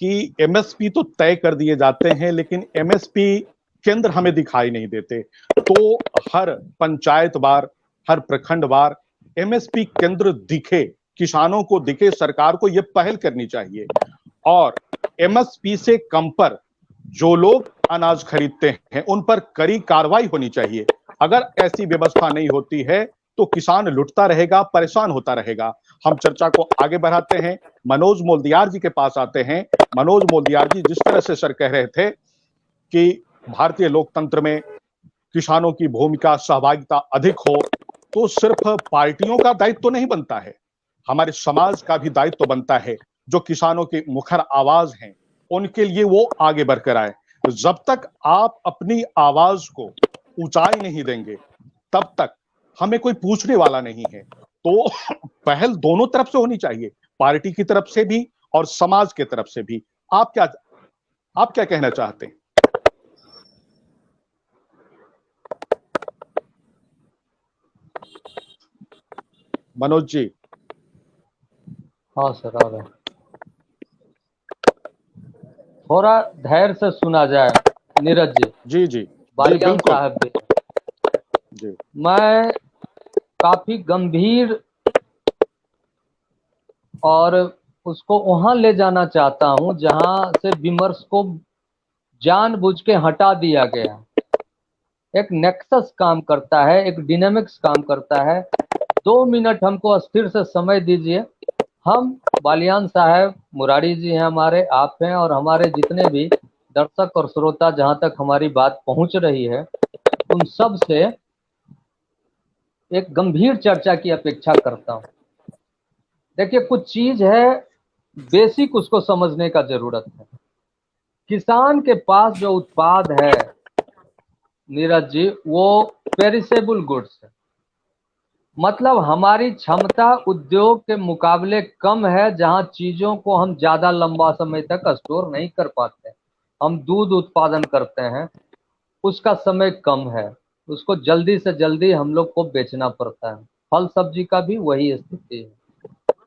Speaker 1: कि एमएसपी तो तय कर दिए जाते हैं, लेकिन एमएसपी केंद्र हमें दिखाई नहीं देते। तो हर पंचायत बार, हर प्रखंड बार एमएसपी केंद्र दिखे, किसानों को दिखे। सरकार को यह पहल करनी चाहिए, और एमएसपी से कम पर जो लोग अनाज खरीदते हैं उन पर कड़ी कार्रवाई होनी चाहिए। अगर ऐसी व्यवस्था नहीं होती है तो किसान लुटता रहेगा, परेशान होता रहेगा। हम चर्चा को आगे बढ़ाते हैं, मनोज मोल्दियार जी के पास आते हैं। मनोज मोल्दियार जी, जिस तरह से सर कह रहे थे कि भारतीय लोकतंत्र में किसानों की भूमिका, सहभागिता अधिक हो, तो सिर्फ पार्टियों का दायित्व तो नहीं बनता है, हमारे समाज का भी दायित्व तो बनता है। जो किसानों की मुखर आवाज हैं उनके लिए वो आगे बढ़कर आए। तो जब तक आप अपनी आवाज को ऊंचाई नहीं देंगे तब तक हमें कोई पूछने वाला नहीं है। तो पहल दोनों तरफ से होनी चाहिए, पार्टी की तरफ से भी और समाज की तरफ से भी। आप क्या कहना चाहते हैं? मनोज जी।
Speaker 4: हाँ सर, आ रहे हैं। थोड़ा धैर्य से सुना जाए नीरज जी,
Speaker 1: जी जी जी
Speaker 4: बालियान
Speaker 1: बिल्कुल।
Speaker 4: साहब भी।
Speaker 1: जी
Speaker 4: मैं काफी गंभीर और उसको वहां ले जाना चाहता हूं जहां से विमर्श को जानबूझ के हटा दिया गया। एक नेक्सस काम करता है, एक डिनामिक्स काम करता है। 2 मिनट हमको अस्थिर से समय दीजिए। हम बालियान साहब, मुरारी जी हैं हमारे, आप हैं, और हमारे जितने भी दर्शक और श्रोता जहां तक हमारी बात पहुंच रही है, उन सब से एक गंभीर चर्चा की अपेक्षा करता हूं। देखिए, कुछ चीज है, बेसिक उसको समझने का जरूरत है। किसान के पास जो उत्पाद है नीरज जी, वो पेरिसेबल गुड्स है। मतलब हमारी क्षमता उद्योग के मुकाबले कम है, जहां चीजों को हम ज्यादा लंबा समय तक स्टोर नहीं कर पाते। हम दूध उत्पादन करते हैं, उसका समय कम है, उसको जल्दी से जल्दी हम लोग को बेचना पड़ता है। फल सब्जी का भी वही स्थिति है,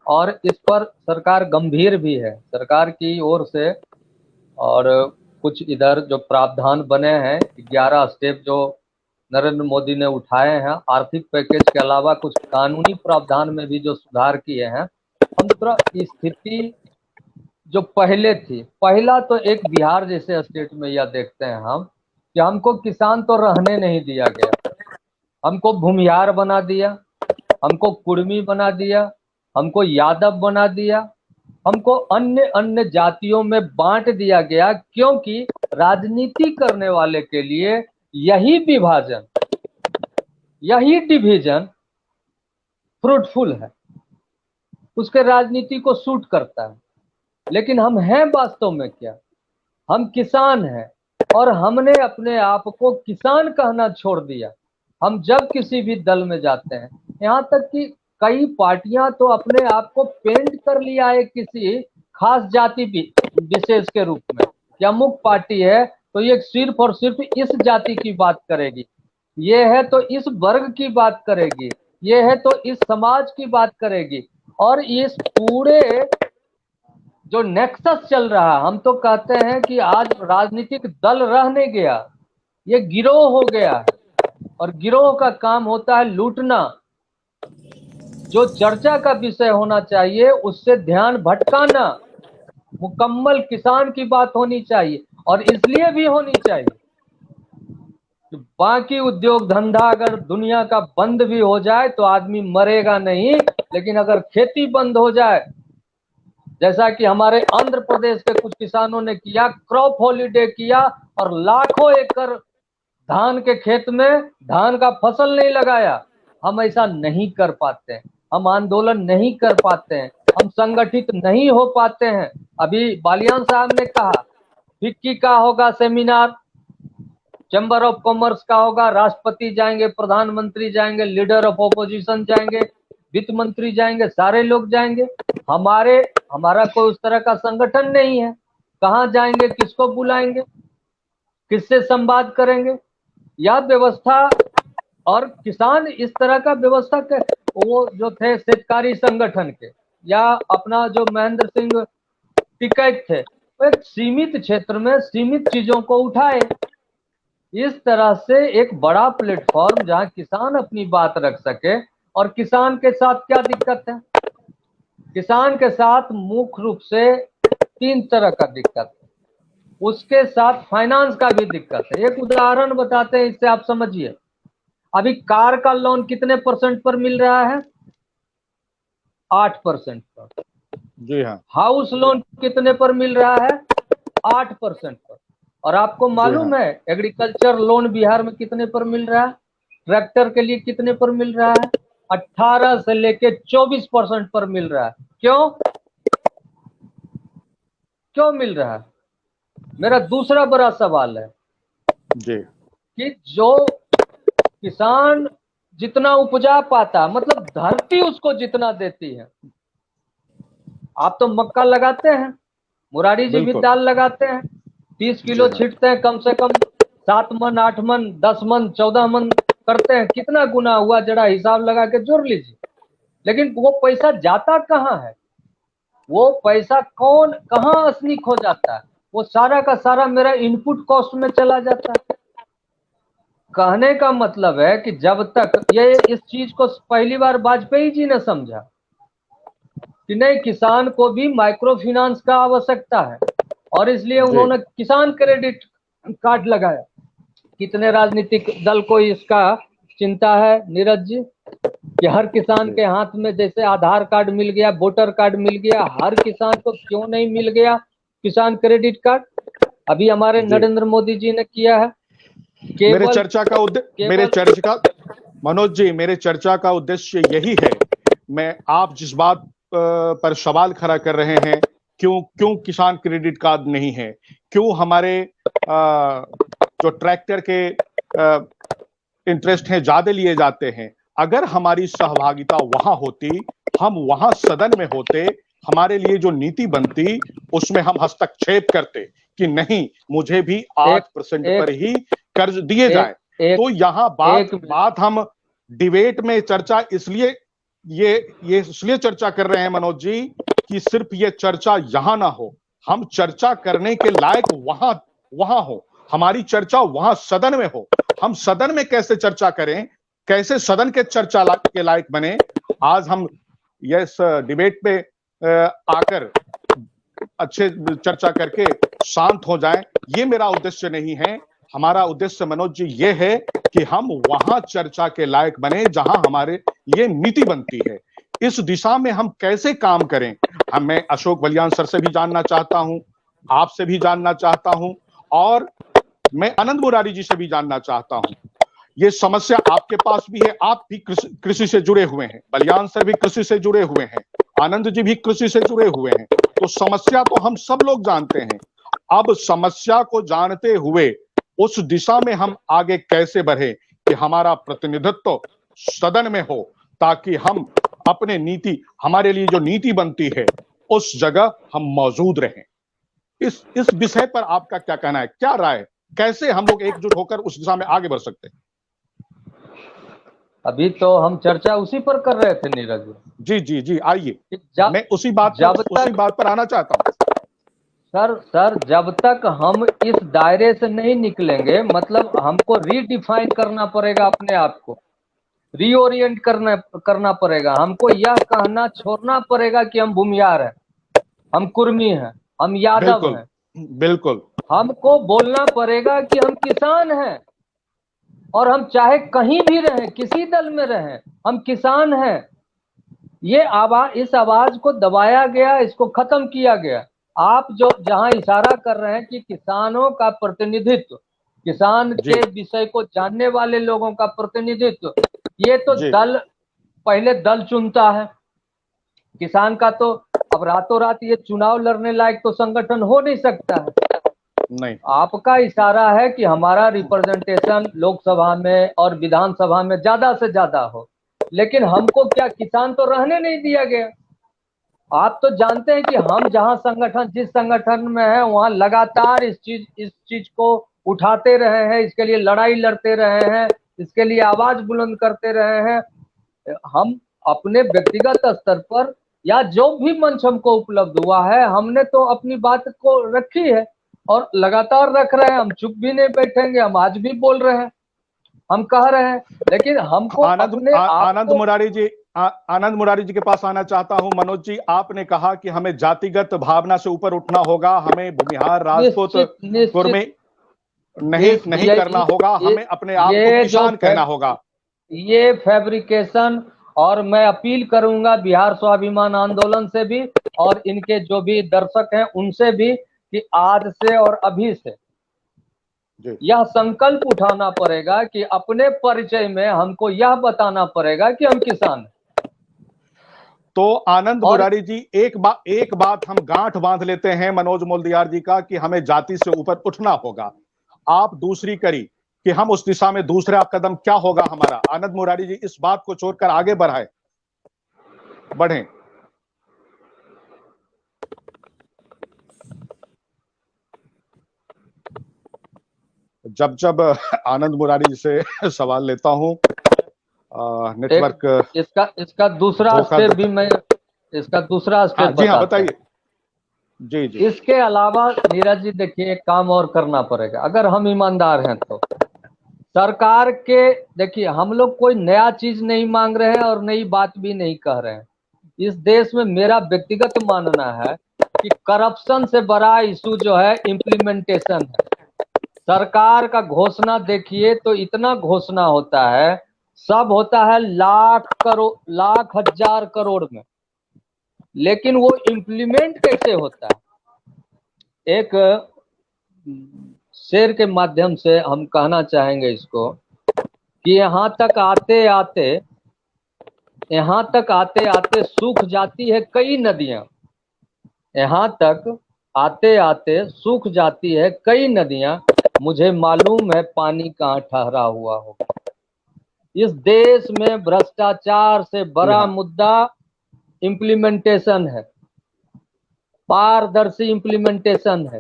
Speaker 4: और इस पर सरकार गंभीर भी है, सरकार की ओर से। और कुछ इधर जो प्रावधान बने हैं, 11 स्टेप जो नरेंद्र मोदी ने उठाए हैं, आर्थिक पैकेज के अलावा कुछ कानूनी प्रावधान में भी जो सुधार किए हैं, हम थोड़ा स्थिति जो पहले थी, पहला तो एक बिहार जैसे स्टेट में यह देखते हैं हम कि हमको किसान तो रहने नहीं दिया गया, हमको भूमिहार बना दिया, हमको कुर्मी बना दिया, हमको यादव बना दिया, हमको अन्य अन्य जातियों में बांट दिया गया, क्योंकि राजनीति करने वाले के लिए यही विभाजन, यही डिवीजन फ्रूटफुल है, उसके राजनीति को सूट करता है। लेकिन हम हैं वास्तव में क्या? हम किसान हैं, और हमने अपने आप को किसान कहना छोड़ दिया। हम जब किसी भी दल में जाते हैं, यहाँ तक कि कई पार्टियां तो अपने आप को पेंट कर लिया है किसी खास जाति विशेष के रूप में। या अमुक पार्टी है तो ये सिर्फ और सिर्फ इस जाति की बात करेगी, ये है तो इस वर्ग की बात करेगी, ये है तो इस समाज की बात करेगी। और इस पूरे जो नेक्सस चल रहा, हम तो कहते हैं कि आज राजनीतिक दल रह नहीं गया, ये गिरोह हो गया है। और गिरोह का काम होता है लूटना। जो चर्चा का विषय होना चाहिए उससे ध्यान भटकाना। मुकम्मल किसान की बात होनी चाहिए, और इसलिए भी होनी चाहिए कि बाकी उद्योग धंधा अगर दुनिया का बंद भी हो जाए तो आदमी मरेगा नहीं, लेकिन अगर खेती बंद हो जाए, जैसा कि हमारे आंध्र प्रदेश के कुछ किसानों ने किया, क्रॉप हॉलिडे किया और लाखों एकड़ धान के खेत में धान का फसल नहीं लगाया। हम ऐसा नहीं कर पाते हैं, हम आंदोलन नहीं कर पाते हैं, हम संगठित नहीं हो पाते हैं। अभी बालियान साहब ने कहा फिक्की का होगा सेमिनार, चैम्बर ऑफ कॉमर्स का होगा, राष्ट्रपति जाएंगे, प्रधानमंत्री जाएंगे, लीडर ऑफ ऑपोजिशन जाएंगे, वित्त मंत्री जाएंगे, सारे लोग जाएंगे। हमारा कोई उस तरह का संगठन नहीं है। कहाँ जाएंगे, किसको बुलाएंगे, किससे संवाद करेंगे? यह व्यवस्था, और किसान इस तरह का व्यवस्था के वो जो थे शेतकारी संगठन के, या अपना जो महेंद्र सिंह टिकैत थे, वो एक सीमित क्षेत्र में सीमित चीजों को उठाए। इस तरह से एक बड़ा प्लेटफॉर्म जहां किसान अपनी बात रख सके। और किसान के साथ क्या दिक्कत है? किसान के साथ मुख्य रूप से 3 तरह का दिक्कत है। उसके साथ फाइनेंस का भी दिक्कत है। एक उदाहरण बताते हैं, इससे आप समझिए। अभी कार का लोन कितने % पर मिल रहा है? 8% पर।
Speaker 1: जी हाँ।
Speaker 4: हाउस लोन कितने पर मिल रहा है? 8% पर। और आपको मालूम है एग्रीकल्चर लोन बिहार में कितने पर मिल रहा है? ट्रैक्टर के लिए कितने पर मिल रहा है? 18 से लेके 24% पर मिल रहा है। क्यों क्यों मिल रहा है? मेरा दूसरा बड़ा सवाल है
Speaker 1: जी
Speaker 4: कि जो किसान जितना उपजा पाता, मतलब धरती उसको जितना देती है। आप तो मक्का लगाते हैं, मुरारी जी भी
Speaker 1: बिल्कुल।
Speaker 4: दाल लगाते हैं, 30
Speaker 1: जी
Speaker 4: किलो
Speaker 1: हाँ।
Speaker 4: छींटते हैं, कम से कम 7 मन, 8 मन, 10 मन, 14 मन करते हैं। कितना गुना हुआ, जरा हिसाब लगा के जोड़ लीजिए। लेकिन वो पैसा जाता कहाँ है, वो पैसा कौन कहाँ स्नीक हो जाता है, वो सारा का सारा मेरा इनपुट कॉस्ट में चला जाता है। कहने का मतलब है कि जब तक ये इस चीज को पहली बार वाजपेयी जी ने समझा कि नहीं, किसान को भी माइक्रो फाइनेंस का आवश्यकता है, और इसलिए उन्होंने किसान क्रेडिट कार्ड लगाया। कितने राजनीतिक दल को इसका चिंता है नीरज जी, कि हर किसान के हाथ में जैसे आधार कार्ड मिल गया, वोटर कार्ड मिल गया, हर किसान को क्यों नहीं मिल गया किसान क्रेडिट कार्ड? अभी हमारे नरेंद्र मोदी जी ने किया है।
Speaker 1: मनोज जी, मेरे चर्चा का उद्देश्य यही है, मैं आप जिस बात पर सवाल खड़ा कर रहे हैं, क्यों किसान क्रेडिट कार्ड नहीं है, क्यों हमारे जो ट्रैक्टर के इंटरेस्ट हैं ज्यादा लिए जाते हैं, अगर हमारी सहभागिता वहां होती, हम वहां सदन में होते, हमारे लिए जो नीति बनती उसमें हम हस्तक्षेप करते कि नहीं, मुझे भी 8% पर ही कर्ज दिए जाए। तो यहां बात हम डिबेट में चर्चा इसलिए ये इसलिए चर्चा कर रहे हैं मनोज जी, कि सिर्फ ये चर्चा यहां ना हो, हम चर्चा करने के लायक वहां हो, हमारी चर्चा वहां सदन में हो। हम सदन में कैसे चर्चा करें, कैसे सदन के चर्चा के लायक बने, आज हम इस डिबेट पे आकर अच्छे चर्चा करके शांत हो जाएं, ये मेरा उद्देश्य नहीं है। हमारा उद्देश्य मनोज जी ये है कि हम वहां चर्चा के लायक बने जहां हमारे लिए नीति बनती है। इस दिशा में हम कैसे काम करें, मैं अशोक बलियान सर से भी जानना चाहता हूं, आपसे भी जानना चाहता हूं, और मैं आनंद मुरारी जी से भी जानना चाहता हूं। ये समस्या आपके पास भी है, आप भी कृषि से जुड़े हुए हैं, बलियान सर भी कृषि से जुड़े हुए हैं, आनंद जी भी कृषि से जुड़े हुए हैं, तो समस्या तो हम सब लोग जानते हैं। अब समस्या को जानते हुए उस दिशा में हम आगे कैसे बढ़े कि हमारा प्रतिनिधित्व सदन में हो, ताकि हम अपने नीति, हमारे लिए जो नीति बनती है उस जगह हम मौजूद रहें। इस विषय पर आपका क्या कहना है, क्या राय, कैसे हम लोग एकजुट होकर उस दिशा में आगे बढ़ सकते हैं?
Speaker 4: अभी तो हम चर्चा उसी पर कर रहे थे नीरज
Speaker 1: जी जी जी, आइए, मैं उसी बात पर आना चाहता हूं।
Speaker 4: सर जब तक हम इस दायरे से नहीं निकलेंगे, मतलब हमको रीडिफाइन करना पड़ेगा, अपने आप को रीओरिएंट करना पड़ेगा, हमको यह कहना छोड़ना पड़ेगा कि हम भूमियार हैं, हम कुर्मी हैं, हम यादव हैं।
Speaker 1: बिल्कुल,
Speaker 4: हमको बोलना पड़ेगा कि हम किसान हैं, और हम चाहे कहीं भी रहें, किसी दल में रहें, हम किसान हैं। ये आवाज, इस आवाज को दबाया गया, इसको खत्म किया गया। आप जो जहां इशारा कर रहे हैं कि किसानों का प्रतिनिधित्व, किसान के विषय को जानने वाले लोगों का प्रतिनिधित्व, ये तो दल पहले दल चुनता है। किसान का तो अब रातों रात ये चुनाव लड़ने लायक तो संगठन हो नहीं सकता है।
Speaker 1: नहीं,
Speaker 4: आपका इशारा है कि हमारा रिप्रेजेंटेशन लोकसभा में और विधानसभा में ज्यादा से ज्यादा हो, लेकिन हमको क्या किसान तो रहने नहीं दिया गया। आप तो जानते हैं कि हम जहां संगठन, जिस संगठन में है, वहां लगातार इस चीज को उठाते रहे हैं, इसके लिए लड़ाई लड़ते रहे हैं, इसके लिए आवाज बुलंद करते रहे हैं। हम अपने व्यक्तिगत स्तर पर या जो भी मंच हमको उपलब्ध हुआ है, हमने तो अपनी बात को रखी है और लगातार रख रहे हैं। हम चुप भी नहीं बैठेंगे, हम आज भी बोल रहे हैं, हम कह रहे हैं, लेकिन हमको
Speaker 1: आनंद मुरारी जी के पास आना चाहता हूं। मनोज जी, आपने कहा कि हमें जातिगत भावना से ऊपर उठना होगा, हमें भूमिहार, राजपूत, कुर्मी नहीं करना होगा, हमें अपने आप को किसान कहना होगा।
Speaker 4: ये फैब्रिकेशन, और मैं अपील करूंगा बिहार स्वाभिमान आंदोलन से भी और इनके जो भी दर्शक हैं उनसे भी, कि आज से और अभी से यह संकल्प उठाना पड़ेगा कि अपने परिचय में हमको यह बताना पड़ेगा कि हम किसान हैं।
Speaker 1: तो आनंद मुरारी जी, एक बात हम गांठ बांध लेते हैं मनोज मोल्दियार जी का, कि हमें जाति से ऊपर उठना होगा। आप दूसरी करी कि हम उस दिशा में दूसरा कदम क्या होगा हमारा। आनंद मुरारी जी इस बात को छोड़कर आगे बढ़ें। जब आनंद मुरारी जी से सवाल लेता हूं नेटवर्क
Speaker 4: इसका इसका दूसरा
Speaker 1: धोखा
Speaker 4: स्टेप भी मैं इसका दूसरा
Speaker 1: हाँ
Speaker 4: स्टेप
Speaker 1: जी हाँ
Speaker 4: बताते हैं।
Speaker 1: बताइए। जी जी
Speaker 4: इसके अलावा नीरज जी देखिए, एक काम और करना पड़ेगा अगर हम ईमानदार हैं तो। सरकार के देखिए, हम लोग कोई नया चीज नहीं मांग रहे हैं और नई बात भी नहीं कह रहे हैं। इस देश में मेरा व्यक्तिगत मानना है कि करप्शन से बड़ा इशू जो है इम्प्लीमेंटेशन है। सरकार का घोषणा देखिए तो इतना घोषणा होता है, सब होता है लाख करोड़, लाख हजार करोड़ में, लेकिन वो इम्प्लीमेंट कैसे होता है। एक शेर के माध्यम से हम कहना चाहेंगे इसको कि यहाँ तक आते आते सूख जाती है कई नदियां। यहाँ तक आते आते सूख जाती है कई नदियां, मुझे मालूम है पानी कहाँ ठहरा हुआ होगा। इस देश में भ्रष्टाचार से
Speaker 1: जी
Speaker 4: बड़ा
Speaker 1: हाँ
Speaker 4: मुद्दा इम्प्लीमेंटेशन है, पारदर्शी इम्प्लीमेंटेशन है।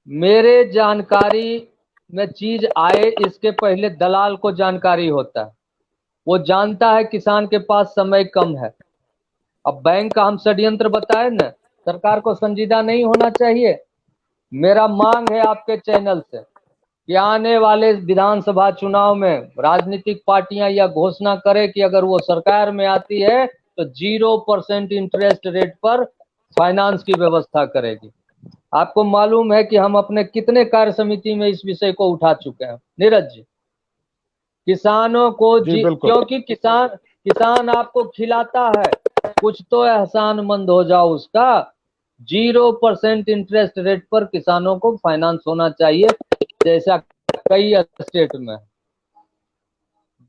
Speaker 4: मेरे जानकारी में चीज आए इसके पहले दलाल को जानकारी होता है, वो जानता है किसान के पास समय कम है। अब बैंक का हम षड्यंत्र बताए ना, सरकार को संजीदा नहीं होना चाहिए। मेरा मांग है आपके चैनल से कि आने वाले विधानसभा चुनाव में राजनीतिक पार्टियां यह घोषणा करें कि अगर वो सरकार में आती है तो 0% इंटरेस्ट रेट पर फाइनेंस की व्यवस्था करेगी। आपको मालूम है कि हम अपने कितने कार्य समिति में इस विषय को उठा चुके हैं नीरज जी। किसानों को
Speaker 1: जी बिल्कुल
Speaker 4: क्योंकि किसान आपको खिलाता है, कुछ तो एहसानमंद हो जाओ उसका। 0% इंटरेस्ट रेट पर किसानों को फाइनेंस होना चाहिए, जैसा कई स्टेट में।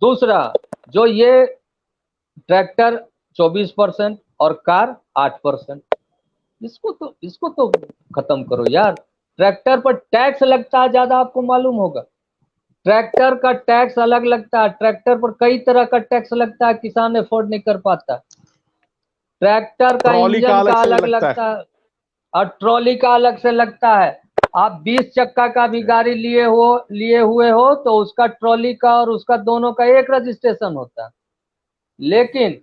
Speaker 4: दूसरा, जो ये ट्रैक्टर 24% और कार 8%, इसको तो खत्म करो यार। ट्रैक्टर पर टैक्स लगता है ज्यादा, आपको मालूम होगा। ट्रैक्टर का टैक्स अलग लगता है, ट्रैक्टर पर कई तरह का टैक्स लगता है, किसान अफोर्ड नहीं कर पाता। ट्रैक्टर का
Speaker 1: ट्रॉली का
Speaker 4: इंजन का
Speaker 1: अलग से
Speaker 4: अलग
Speaker 1: लगता है।
Speaker 4: लगता है और ट्रॉली का अलग से लगता है। आप 20 चक्का का भी गाड़ी लिए हुए हो तो उसका ट्रॉली का और उसका दोनों का एक रजिस्ट्रेशन होता है, लेकिन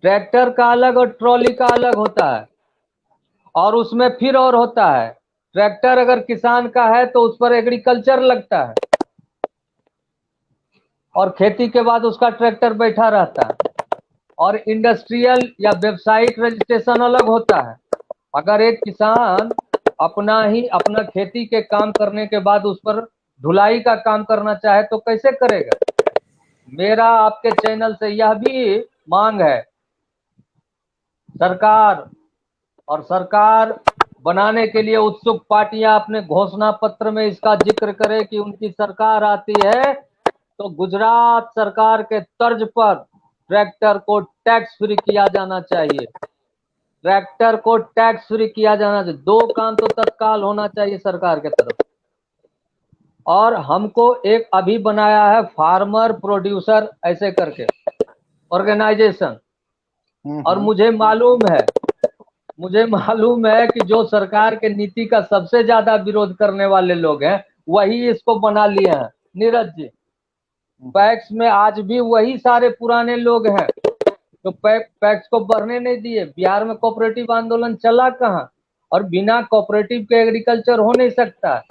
Speaker 4: ट्रैक्टर का अलग और ट्रॉली का अलग होता है। और उसमें फिर और होता है, ट्रैक्टर अगर किसान का है तो उस पर एग्रीकल्चर लगता है और खेती के बाद उसका ट्रैक्टर बैठा रहता है। और इंडस्ट्रियल या व्यावसायिक रजिस्ट्रेशन अलग होता है। अगर एक किसान अपना खेती के काम करने के बाद उस पर ढुलाई का काम करना चाहे तो कैसे करेगा। मेरा आपके चैनल से यह भी मांग है, सरकार बनाने के लिए उत्सुक पार्टियां अपने घोषणा पत्र में इसका जिक्र करे कि उनकी सरकार आती है तो गुजरात सरकार के तर्ज पर ट्रैक्टर को टैक्स फ्री किया जाना चाहिए। ट्रैक्टर को टैक्स फ्री किया जाना चाहिए। 2 काम तो तत्काल होना चाहिए सरकार के तरफ। और हमको एक अभी बनाया है फार्मर प्रोड्यूसर ऐसे करके ऑर्गेनाइजेशन। और मुझे मालूम है कि जो सरकार के नीति का सबसे ज्यादा विरोध करने वाले लोग हैं वही इसको बना लिए हैं नीरज जी। पैक्स में आज भी वही सारे पुराने लोग हैं जो पैक्स को बढ़ने नहीं दिए। बिहार में कोऑपरेटिव आंदोलन चला कहाँ, और बिना कोऑपरेटिव के एग्रीकल्चर हो नहीं सकता।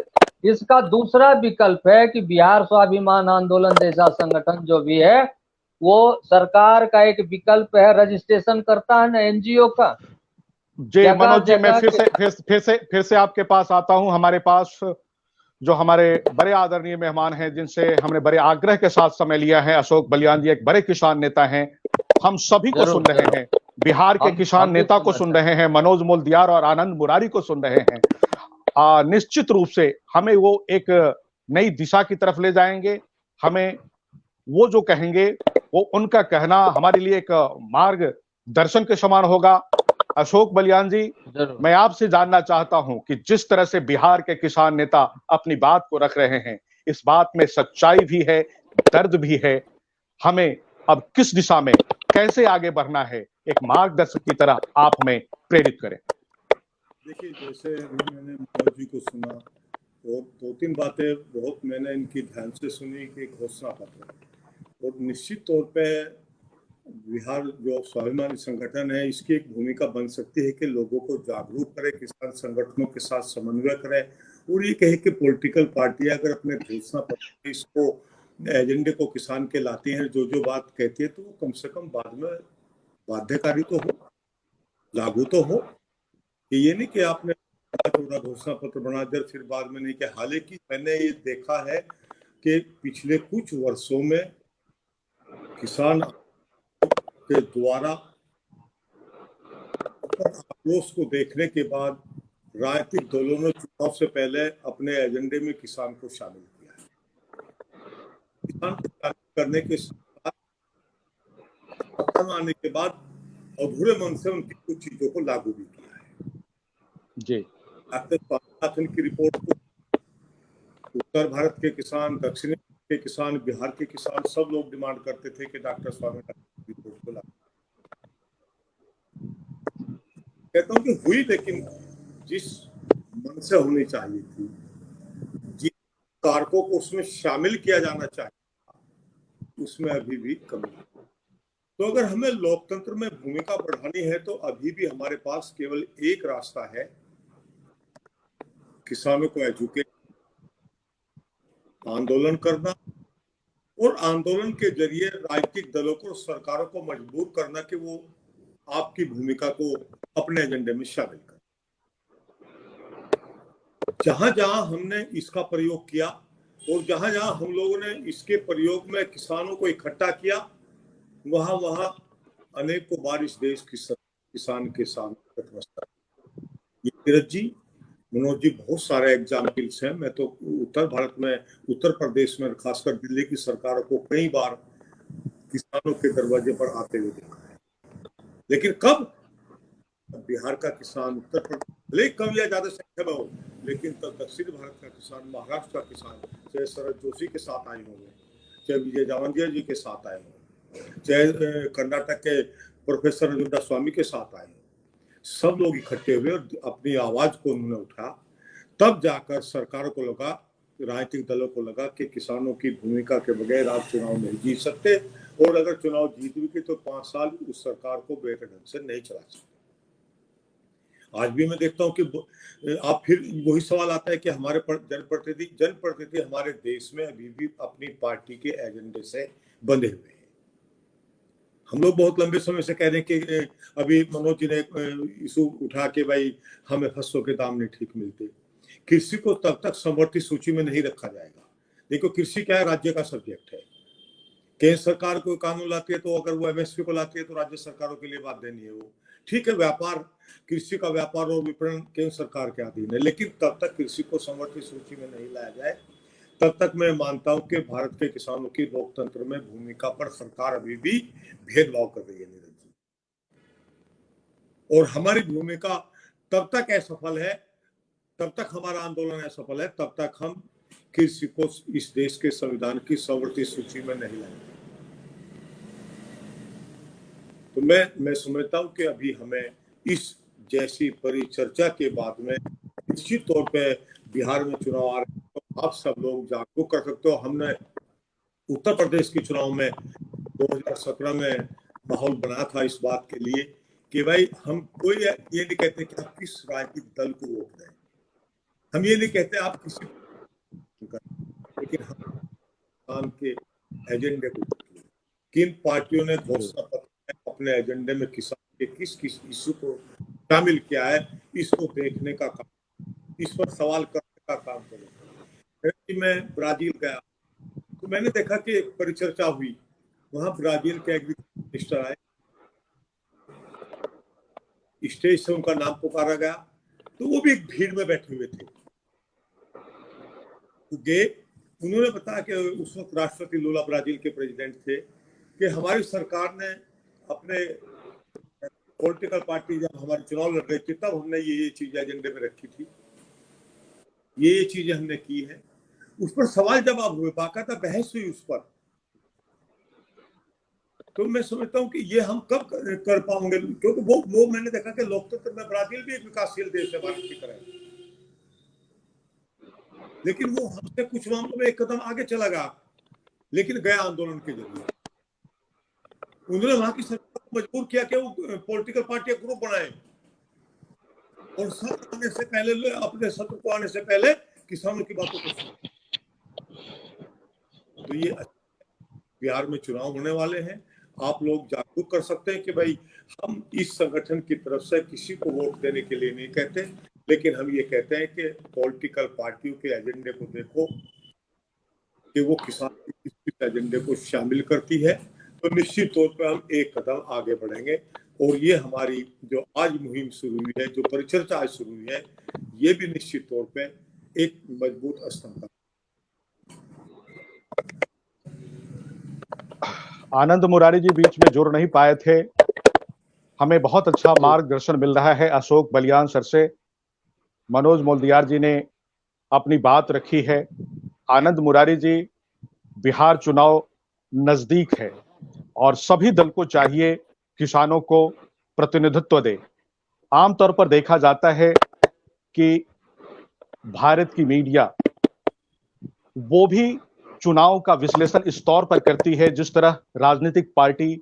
Speaker 4: इसका दूसरा विकल्प है कि बिहार स्वाभिमान आंदोलन जैसा संगठन जो भी है वो सरकार का एक विकल्प है, रजिस्ट्रेशन करता है ना एनजीओ का।
Speaker 1: जी मनोज जी, मैं
Speaker 4: जगह
Speaker 1: फिर से आपके पास आता हूं। हमारे पास जो हमारे बड़े आदरणीय मेहमान हैं जिनसे हमने बड़े आग्रह के साथ समय लिया है, अशोक बलियान जी एक बड़े किसान नेता हैं, हम सभी को सुन रहे हैं। बिहार के किसान नेता को सुन रहे हैं, मनोज मोलदियार और आनंद मुरारी को सुन रहे हैं। निश्चित रूप से हमें वो एक नई दिशा की तरफ ले जाएंगे। हमें वो जो कहेंगे वो उनका कहना हमारे लिए एक मार्ग दर्शन के समान होगा। अशोक बलियान जी, मैं आपसे जानना चाहता हूं कि जिस तरह से बिहार के किसान नेता अपनी बात को रख रहे हैं, इस बात में सच्चाई भी है, दर्द भी है। हमें अब किस दिशा में कैसे आगे बढ़ना है, एक मार्गदर्शक की तरह आप हमें प्रेरित करें।
Speaker 2: देखिए, जैसे अभी मैंने मनोज जी को सुना और दो तीन बातें बहुत मैंने इनकी ध्यान से सुनी कि घोषणा पत्र, और निश्चित तौर पे बिहार जो स्वाभिमानी संगठन है इसकी एक भूमिका बन सकती है कि लोगों को जागरूक करे, किसान संगठनों के साथ समन्वय करे, और ये कहे कि पॉलिटिकल पार्टियां अगर अपने घोषणा पत्र इसको एजेंडे को किसान के लाती हैं, जो जो बात कहती है, तो वो कम से कम बाद में बाध्यकारी तो हो, लागू तो हो। कि ये नहीं कि आपने पूरा घोषणा पत्र बना दिया फिर बाद में नहीं किया। हालांकि मैंने ये देखा है कि पिछले कुछ वर्षों में किसान के द्वारा आक्रोश को देखने के बाद राजनीतिक दलों ने चुनाव से पहले अपने एजेंडे में किसान को शामिल किया है। किसान को शामिल करने के साथ आने के बाद अधूरे मन से उनकी कुछ चीजों को लागू भी किया है।
Speaker 5: जी,
Speaker 2: डॉक्टर स्वामीनाथन की रिपोर्ट को उत्तर भारत के किसान, दक्षिण के किसान, बिहार के किसान सब लोग डिमांड करते थे कि डॉक्टर स्वामीनाथन की रिपोर्ट को लागू। कहता हूं कि हुई, लेकिन जिस मन से होनी चाहिए थी, जिन कारकों को उसमें शामिल किया जाना चाहिए, उसमें अभी भी कमी है। तो अगर हमें लोकतंत्र में भूमिका बढ़ानी है तो अभी भी हमारे पास केवल एक रास्ता है, किसानों को एजुकेट, आंदोलन करना, और आंदोलन के जरिए राजनीतिक दलों को, सरकारों को मजबूर करना कि वो आपकी भूमिका को अपने एजेंडे में शामिल करें। जहां जहां हमने इसका प्रयोग किया और जहां जहां हम लोगों ने इसके प्रयोग में किसानों को इकट्ठा किया, वहां वहां अनेकों बार इस देश की किसान के सामने समस्या। नीरज जी, मनोज जी, बहुत सारे एग्जाम्पल्स हैं। मैं तो उत्तर भारत में, उत्तर प्रदेश में, खासकर दिल्ली की सरकारों को कई बार किसानों के दरवाजे पर आते हुए देखा है। लेकिन कब बिहार का किसान, उत्तर प्रदेश भले कम या ज्यादा संख्या में हो, लेकिन तब दक्षिण भारत का किसान, महाराष्ट्र का किसान, चाहे शरद जोशी के साथ आए होंगे, चाहे विजय जावंदिया जी के साथ आए होंगे, चाहे कर्नाटक के प्रोफेसर रविंद्र स्वामी के साथ आए, सब लोग इकट्ठे हुए और अपनी आवाज को उन्होंने उठा। तब जाकर सरकारों को लगा, राजनीतिक दलों को लगा कि किसानों की भूमिका के बगैर आप चुनाव नहीं जीत सकते, और अगर चुनाव जीत भी गए तो 5 साल उस सरकार को बेहतर ढंग से नहीं चला सकते। आज भी मैं देखता हूं कि आप फिर वही सवाल आता है कि हमारे जनप्रतिनिधि हमारे देश में अभी भी अपनी पार्टी के एजेंडे से बंधे हुए हैं। हम लोग बहुत लंबे समय से कह रहे हैं कि अभी मनोज जी ने इशू उठा के भाई हमें फसलों के दाम नहीं ठीक मिलते। कृषि को तब तक समवर्ती सूची में नहीं रखा जाएगा। देखो, कृषि क्या है, राज्य का सब्जेक्ट है। केंद्र सरकार कोई कानून लाती है तो अगर वो एमएसपी को लाती है तो राज्य सरकारों के लिए बात नहीं है। वो ठीक है, व्यापार, कृषि का व्यापार और विपणन केंद्र सरकार के अधीन है, लेकिन तब तक कृषि को समवर्ती सूची में नहीं लाया जाए तब तक मैं मानता हूं कि भारत के किसानों की लोकतंत्र में भूमिका पर सरकार अभी भी भेदभाव कर रही है, नीरज जी। और हमारी भूमिका तब तक असफल है, तब तक हमारा आंदोलन असफल है, तब तक हम कृषि को इस देश के संविधान की समवर्ती सूची में नहीं लाएंगे। तो मैं समझता हूं कि अभी हमें इस जैसी परिचर्चा के बाद में निश्चित तौर पे बिहार में चुनाव आ रहे हैं, तो आप सब लोग जागरूक कर सकते हो। हमने उत्तर प्रदेश के चुनाव में 2017 में माहौल बना था इस बात के लिए कि भाई हम कोई ये नहीं कहते कि आप किस राजनीतिक दल को वोट दें, हम ये नहीं कहते आप किसी, लेकिन हम किसान के एजेंडे को, किन पार्टियों ने घोषणा पत्र में अपने एजेंडे में किसान के किस किस इशू को शामिल किया है, इसको देखने का काम, इस पर सवाल करने का काम करें। मैं ब्राजील गया तो मैंने देखा कि एक परिचर्चा हुई, वहां ब्राजील के एग्रीकल्चर मिनिस्टर आए, स्टेज से उनका नाम पुकारा गया, तो वो भी एक भीड़ में बैठे हुए थे। तो गए, उन्होंने बताया कि उस वक्त राष्ट्रपति लूला ब्राजील के प्रेसिडेंट थे कि हमारी सरकार ने अपने पॉलिटिकल पार्टी जब हमारे चुनाव लड़ रही थी तब हमने ये चीजें एजेंडे में रखी थी, ये चीजें हमने की है। उस पर सवाल जवाब हुए, बाकायदा बहस हुई उस पर। तो मैं समझता हूँ कि ये हम कब कर पाएंगे, क्योंकि वो मैंने देखा कि लोकतंत्र में ब्राजील भी एक विकासशील देश है भारत की तरह। लेकिन वो हमसे कुछ मामलों में एक कदम आगे चला गया, लेकिन गया आंदोलन के जरिए। उन्होंने वहां की सरकार को मजबूर किया कि वो पॉलिटिकल पार्टी ग्रुप बनाए और सत्ता आने से पहले, अपने सत्ता को आने से पहले किसानों की बातों को सुने। तो ये बिहार में चुनाव होने वाले हैं, आप लोग जागरूक कर सकते हैं कि भाई हम इस संगठन की तरफ से किसी को वोट देने के लिए नहीं कहते, लेकिन हम ये कहते हैं कि पॉलिटिकल पार्टियों के एजेंडे को देखो कि वो किसान के किस एजेंडे को शामिल करती है, तो निश्चित तौर पर हम एक कदम आगे बढ़ेंगे। और ये हमारी जो आज मुहिम शुरू हुई है, जो परिचर्चा आज शुरू हुई है, ये भी निश्चित तौर पे एक मजबूत स्तंभ है।
Speaker 1: आनंद मुरारी जी बीच में जुड़ नहीं पाए थे, हमें बहुत अच्छा मार्गदर्शन मिल रहा है अशोक बलियान सर से। मनोज मोल्दियार जी ने अपनी बात रखी है। आनंद मुरारी जी, बिहार चुनाव नजदीक है और सभी दल को चाहिए किसानों को प्रतिनिधित्व दे। आमतौर पर देखा जाता है कि भारत की मीडिया वो भी चुनाव का विश्लेषण इस तौर पर करती है जिस तरह राजनीतिक पार्टी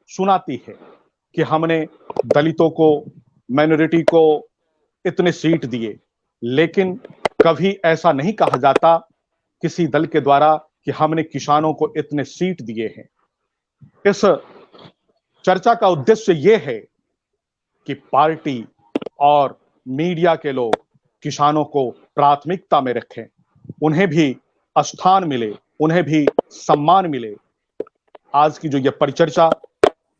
Speaker 1: सुनाती है कि हमने दलितों को, माइनॉरिटी को इतने सीट दिए, लेकिन कभी ऐसा नहीं कहा जाता किसी दल के द्वारा कि हमने किसानों को इतने सीट दिए हैं। इस चर्चा का उद्देश्य यह है कि पार्टी और मीडिया के लोग किसानों को प्राथमिकता में रखें, उन्हें भी स्थान मिले, उन्हें भी सम्मान मिले। आज की जो यह परिचर्चा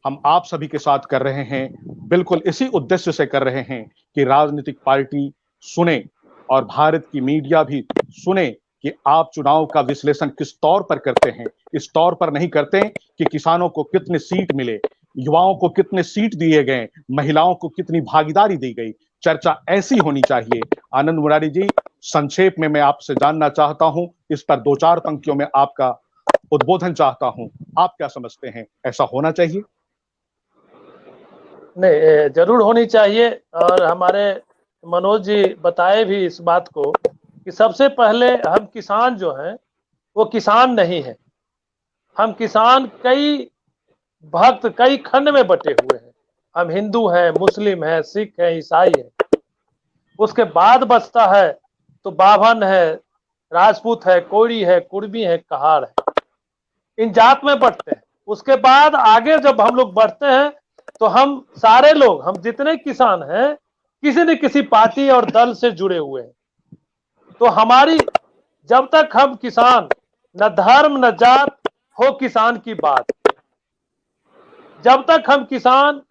Speaker 1: हम आप सभी के साथ कर रहे हैं, बिल्कुल इसी उद्देश्य से कर रहे हैं कि राजनीतिक पार्टी सुने और भारत की मीडिया भी सुने कि आप चुनाव का विश्लेषण किस तौर पर करते हैं। इस तौर पर नहीं करते कि किसानों को कितने सीट मिले, युवाओं को कितने सीट दिए गए, महिलाओं को कितनी भागीदारी दी गई। चर्चा ऐसी होनी चाहिए। आनंद मुरारी जी, संक्षेप में मैं आपसे जानना चाहता हूं, इस पर 2-4 पंक्तियों में आपका उद्बोधन चाहता हूं। आप क्या समझते हैं, ऐसा होना चाहिए?
Speaker 3: नहीं, जरूर होनी चाहिए। और हमारे मनोज जी बताए भी इस बात को कि सबसे पहले हम किसान जो हैं वो किसान नहीं है। हम किसान कई भक्त, कई खंड में बटे हुए हैं। हम हिंदू हैं, मुस्लिम हैं, सिख हैं, ईसाई हैं। उसके बाद बचता है तो बाभन है, राजपूत है, कोयरी है, कुर्मी है, कहार है। इन जात में बढ़ते हैं। उसके बाद आगे जब हम लोग बढ़ते हैं तो हम सारे लोग, हम जितने किसान हैं, किसी न किसी पार्टी और दल से जुड़े हुए हैं। तो हमारी, जब तक हम किसान, न धर्म न जात हो किसान की बात, जब तक हम किसान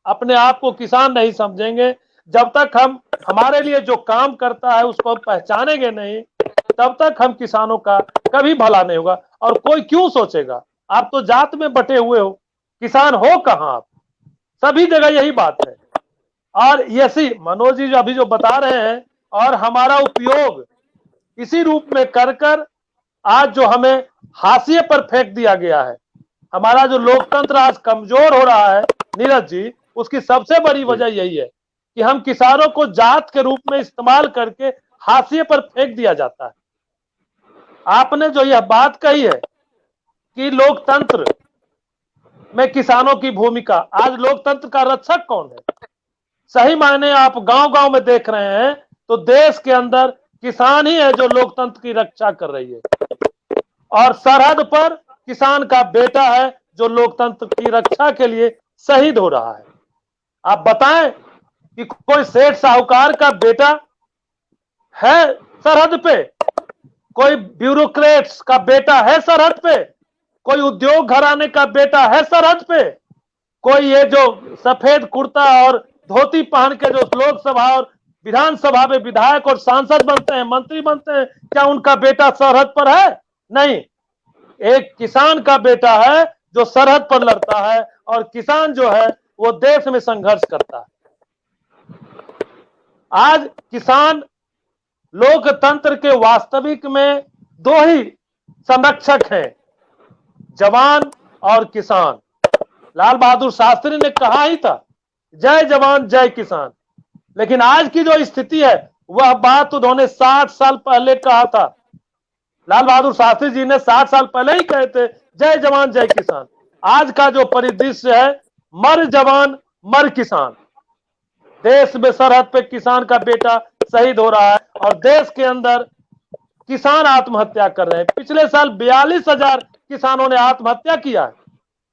Speaker 3: अपने आप को किसान नहीं समझेंगे, जब तक हम हमारे लिए जो काम करता है उसको हम पहचानेंगे नहीं, तब तक हम किसानों का कभी भला नहीं होगा। और कोई क्यों सोचेगा, आप तो जात में बटे हुए हो, किसान हो कहां आप? सभी जगह यही बात है। और ऐसी मनोज जी अभी जो बता रहे हैं, और हमारा उपयोग इसी रूप में कर कर आज जो हमें हाशिए पर फेंक दिया गया है, हमारा जो लोकतंत्र आज कमजोर हो रहा है नीरज जी, उसकी सबसे बड़ी वजह यही है कि हम किसानों को जात के रूप में इस्तेमाल करके हाशिए पर फेंक दिया जाता है। आपने जो यह बात कही है कि लोकतंत्र में किसानों की भूमिका, आज लोकतंत्र का रक्षक कौन है? सही मायने आप गांव-गांव में देख रहे हैं तो देश के अंदर किसान ही है जो लोकतंत्र की रक्षा कर रही है, और सरहद पर किसान का बेटा है जो लोकतंत्र की रक्षा के लिए शहीद हो रहा है। आप बताएं कि कोई सेठ साहूकार का बेटा है सरहद पे? कोई ब्यूरोक्रेट्स का बेटा है सरहद पे? कोई उद्योग घराने का बेटा है सरहद पे? कोई ये जो सफेद कुर्ता और धोती पहन के जो लोकसभा और विधानसभा में विधायक और सांसद बनते हैं, मंत्री बनते हैं, क्या उनका बेटा सरहद पर है? नहीं। एक किसान का बेटा है जो सरहद पर लड़ता है, और किसान जो है वो देश में संघर्ष करता है। आज किसान लोकतंत्र के वास्तविक में दो ही संरक्षक हैं, जवान और किसान। लाल बहादुर शास्त्री ने कहा ही था, जय जवान जय किसान। लेकिन आज की जो स्थिति है वह बात उन्होंने 60 साल पहले कहा था। लाल बहादुर शास्त्री जी ने 60 साल पहले ही कहे थे, जय जवान जय किसान। आज का जो परिदृश्य है, मर जवान मर किसान। देश में सरहद पे किसान का बेटा शहीद हो रहा है और देश के अंदर किसान आत्महत्या कर रहे हैं। पिछले साल 42,000 किसानों ने आत्महत्या किया है।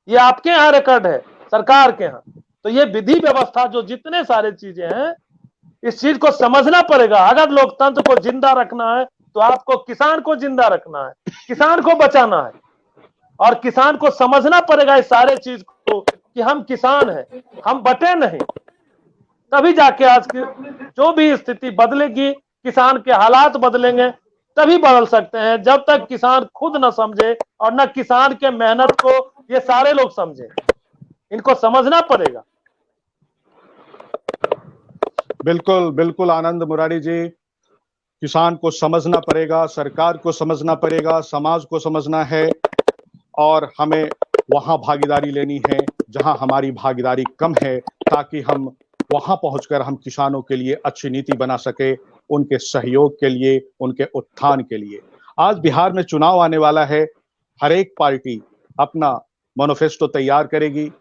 Speaker 3: ये आपके यहाँ रिकॉर्ड है, सरकार के यहाँ। तो ये विधि व्यवस्था जो जितने सारे चीजें हैं, इस चीज को समझना पड़ेगा। अगर लोकतंत्र को जिंदा रखना है तो आपको किसान को जिंदा रखना है, किसान को बचाना है और किसान को समझना पड़ेगा इस सारे चीज को कि हम किसान हैं, हम बटे नहीं। तभी जाके आज की जो भी स्थिति बदलेगी, किसान के हालात बदलेंगे, तभी बदल सकते हैं। जब तक किसान खुद न समझे और न किसान के मेहनत को ये सारे लोग समझे, इनको समझना पड़ेगा।
Speaker 1: बिल्कुल बिल्कुल आनंद मुरारी जी, किसान को समझना पड़ेगा, सरकार को समझना पड़ेगा, समाज को समझना है और हमें वहां भागीदारी लेनी है जहां हमारी भागीदारी कम है, ताकि हम वहां पहुंचकर हम किसानों के लिए अच्छी नीति बना सके, उनके सहयोग के लिए, उनके उत्थान के लिए। आज बिहार में चुनाव आने वाला है, हर एक पार्टी अपना मैनिफेस्टो तैयार करेगी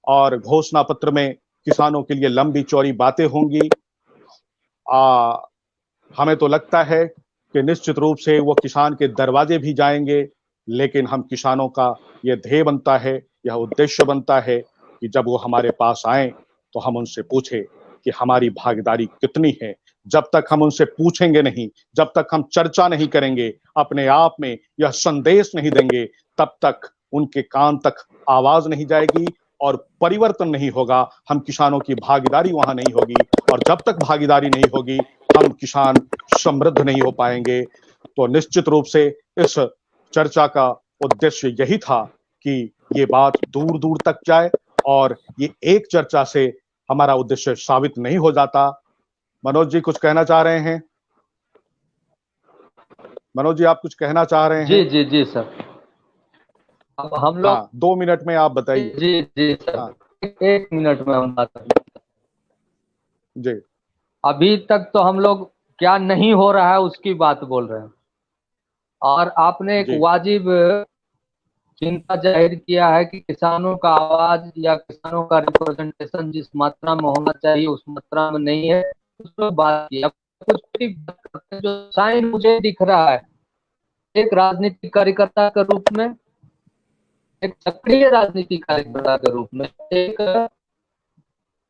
Speaker 1: और घोषणा पत्र में किसानों के लिए लंबी चौड़ी बातें होंगी। हमें तो लगता है कि निश्चित रूप से वो किसान के दरवाजे भी जाएंगे, लेकिन हम किसानों का यह ध्येय बनता है, यह उद्देश्य बनता है कि जब वो हमारे पास आए तो हम उनसे पूछे कि हमारी भागीदारी कितनी है। जब तक हम उनसे पूछेंगे नहीं, जब तक हम चर्चा नहीं करेंगे, अपने आप में यह संदेश नहीं देंगे, तब तक उनके कान तक आवाज नहीं जाएगी और परिवर्तन नहीं होगा। हम किसानों की भागीदारी वहां नहीं होगी और जब तक भागीदारी नहीं होगी हम किसान समृद्ध नहीं हो पाएंगे। तो निश्चित रूप से इस चर्चा का उद्देश्य यही था कि ये बात दूर दूर तक जाए और ये एक चर्चा से हमारा उद्देश्य साबित नहीं हो जाता। मनोज जी कुछ कहना चाह रहे हैं? मनोज जी आप कुछ कहना चाह रहे हैं?
Speaker 4: जी जी जी सर, अब हम लोग,
Speaker 1: हाँ 2 मिनट में आप बताइए।
Speaker 4: जी जी सर,
Speaker 1: हाँ
Speaker 4: 1 मिनट में हम बात करेंगे।
Speaker 1: जी
Speaker 4: अभी तक तो हम लोग क्या नहीं हो रहा है उसकी बात बोल रहे हैं, और आपने एक
Speaker 1: जी
Speaker 4: वाजिब चिंता जाहिर किया है कि किसानों का आवाज या किसानों का रिप्रेजेंटेशन जिस मात्रा में होना चाहिए उस मात्रा में नहीं है, उस पर बात की। अब कुछ भी बात करते हैं, जो साइन मुझे दिख रहा है एक राजनीतिक कार्यकर्ता के रूप में, एक सक्रिय राजनीतिक कार्यकर्ता के रूप में, एक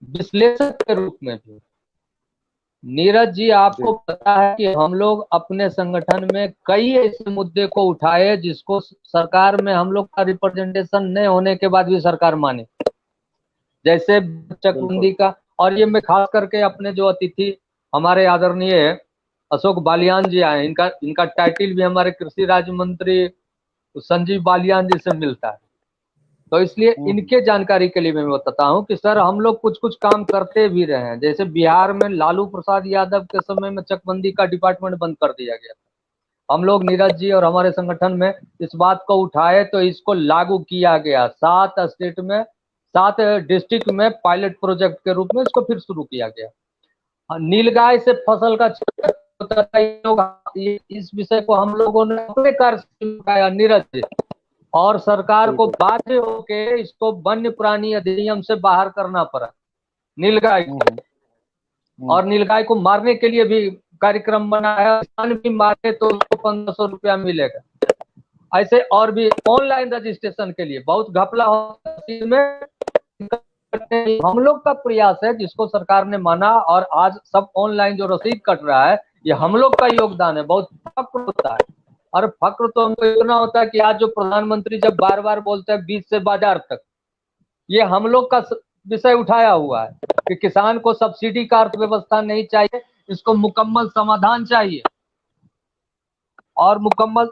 Speaker 4: विश्लेषक के रूप में भी। नीरज जी आपको पता है कि हम लोग अपने संगठन में कई ऐसे मुद्दे को उठाए जिसको सरकार में हम लोग का रिप्रेजेंटेशन नहीं होने के बाद भी सरकार माने, जैसे चकबंदी का। और ये मैं खास करके अपने जो अतिथि हमारे आदरणीय अशोक बालियान जी आए, इनका टाइटल भी हमारे कृषि राज्य मंत्री संजीव बालियान जी से मिलता है, तो इसलिए इनके जानकारी के लिए मैं बताता हूं कि सर हम लोग कुछ कुछ काम करते भी रहे हैं। जैसे बिहार में लालू प्रसाद यादव के समय में चकबंदी का डिपार्टमेंट बंद कर दिया गया था। हम लोग नीरज जी और हमारे संगठन में इस बात को उठाए तो इसको लागू किया गया। 7 स्टेट में, 7 डिस्ट्रिक्ट में पायलट प्रोजेक्ट के रूप में इसको फिर शुरू किया गया। नीलगाय से फसल का इस विषय को हम लोगों ने अपने कार्य से उठाया नीरज जी, और सरकार को बाध्य होकर इसको वन्य प्राणी अधिनियम से बाहर करना पड़ा नीलगाय को। और नीलगाय को मारने के लिए भी कार्यक्रम बनाया, किसान भी मारे तो उसको 1500 रुपया मिलेगा। ऐसे और भी ऑनलाइन रजिस्ट्रेशन के लिए बहुत घपला में हम लोग का प्रयास है जिसको सरकार ने माना, और आज सब ऑनलाइन जो रसीद कट रहा है ये हम लोग का योगदान है। बहुत फक्र होता है, और फक्र तो हमको इतना होता है कि आज जो प्रधानमंत्री जब बार बार बोलते हैं बीज से बाजार तक, ये हम लोग का विषय उठाया हुआ है कि किसान को सब्सिडी का अर्थव्यवस्था नहीं चाहिए, इसको मुकम्मल समाधान चाहिए और मुकम्मल।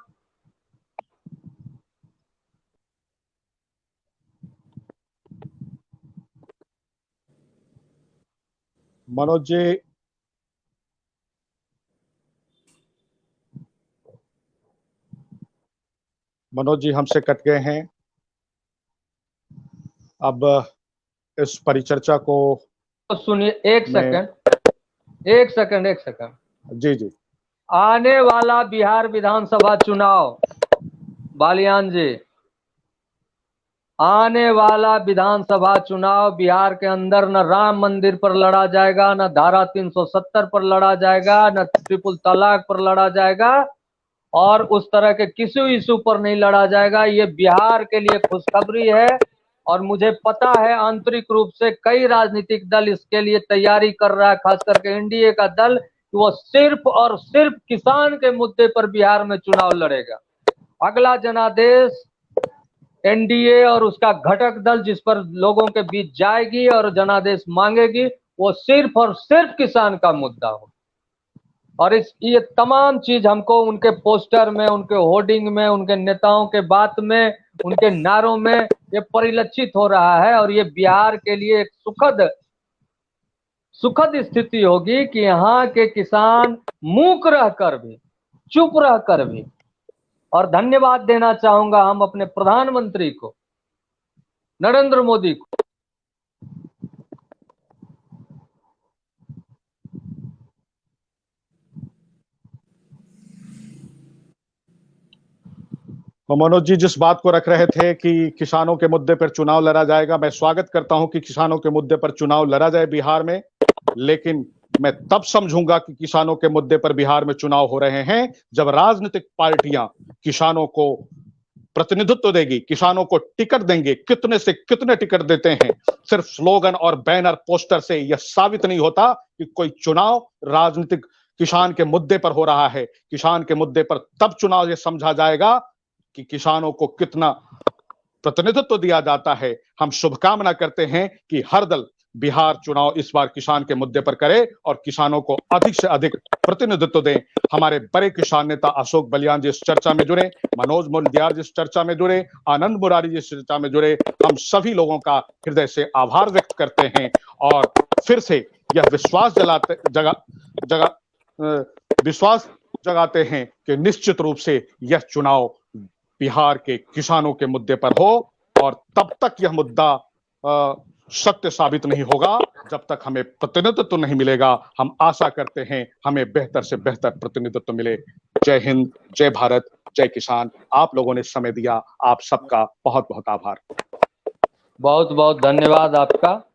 Speaker 1: मनोज जी हमसे कट गए हैं। अब इस परिचर्चा को
Speaker 4: तो सुनिए, एक सेकंड
Speaker 1: जी जी।
Speaker 4: आने वाला बिहार विधानसभा चुनाव, बालियान जी, आने वाला विधानसभा चुनाव बिहार के अंदर न राम मंदिर पर लड़ा जाएगा, न धारा 370 पर लड़ा जाएगा, न ट्रिपल तलाक पर लड़ा जाएगा, और उस तरह के किसी इशू पर नहीं लड़ा जाएगा। ये बिहार के लिए खुशखबरी है, और मुझे पता है आंतरिक रूप से कई राजनीतिक दल इसके लिए तैयारी कर रहा है, खास करके एनडीए का दल, कि वो सिर्फ और सिर्फ किसान के मुद्दे पर बिहार में चुनाव लड़ेगा। अगला जनादेश एनडीए और उसका घटक दल जिस पर लोगों के बीच जाएगी और जनादेश मांगेगी, वो सिर्फ और सिर्फ किसान का मुद्दा हो। और ये तमाम चीज हमको उनके पोस्टर में, उनके होर्डिंग में, उनके नेताओं के बात में, उनके नारों में ये परिलक्षित हो रहा है। और ये बिहार के लिए एक सुखद स्थिति होगी कि यहाँ के किसान मूक रहकर भी, चुप रहकर भी, और धन्यवाद देना चाहूंगा हम अपने प्रधानमंत्री को, नरेंद्र मोदी को।
Speaker 1: तो मनोज जी जिस बात को रख रहे थे कि किसानों के मुद्दे पर चुनाव लड़ा जाएगा, मैं स्वागत करता हूं कि किसानों के मुद्दे पर चुनाव लड़ा जाए बिहार में, लेकिन मैं तब समझूंगा कि किसानों के मुद्दे पर बिहार में चुनाव हो रहे हैं जब राजनीतिक पार्टियां किसानों को प्रतिनिधित्व देगी, किसानों को टिकट देंगे। कितने से कितने टिकट देते हैं, सिर्फ स्लोगन और बैनर पोस्टर से यह साबित नहीं होता कि कोई चुनाव राजनीतिक किसान के मुद्दे पर हो रहा है। किसान के मुद्दे पर तब चुनाव यह समझा जाएगा कि किसानों को कितना प्रतिनिधित्व दिया जाता है। हम शुभकामना करते हैं कि हर दल बिहार चुनाव इस बार किसान के मुद्दे पर करे और किसानों को अधिक से अधिक प्रतिनिधित्व दें। हमारे बड़े किसान नेता अशोक बलियान जी इस चर्चा में जुड़े, मनोज मुलगियार जी इस चर्चा में जुड़े, आनंद मुरारी जी इस चर्चा में जुड़े। हम सभी लोगों का हृदय से आभार व्यक्त करते हैं और फिर से यह विश्वास जगाते हैं कि निश्चित रूप से यह चुनाव बिहार के किसानों के मुद्दे पर हो, और तब तक यह मुद्दा सत्य साबित नहीं होगा जब तक हमें प्रतिनिधित्व नहीं मिलेगा। हम आशा करते हैं हमें बेहतर से बेहतर प्रतिनिधित्व मिले। जय हिंद, जय भारत, जय किसान। आप लोगों ने समय दिया, आप सबका बहुत बहुत आभार।
Speaker 4: बहुत बहुत धन्यवाद आपका।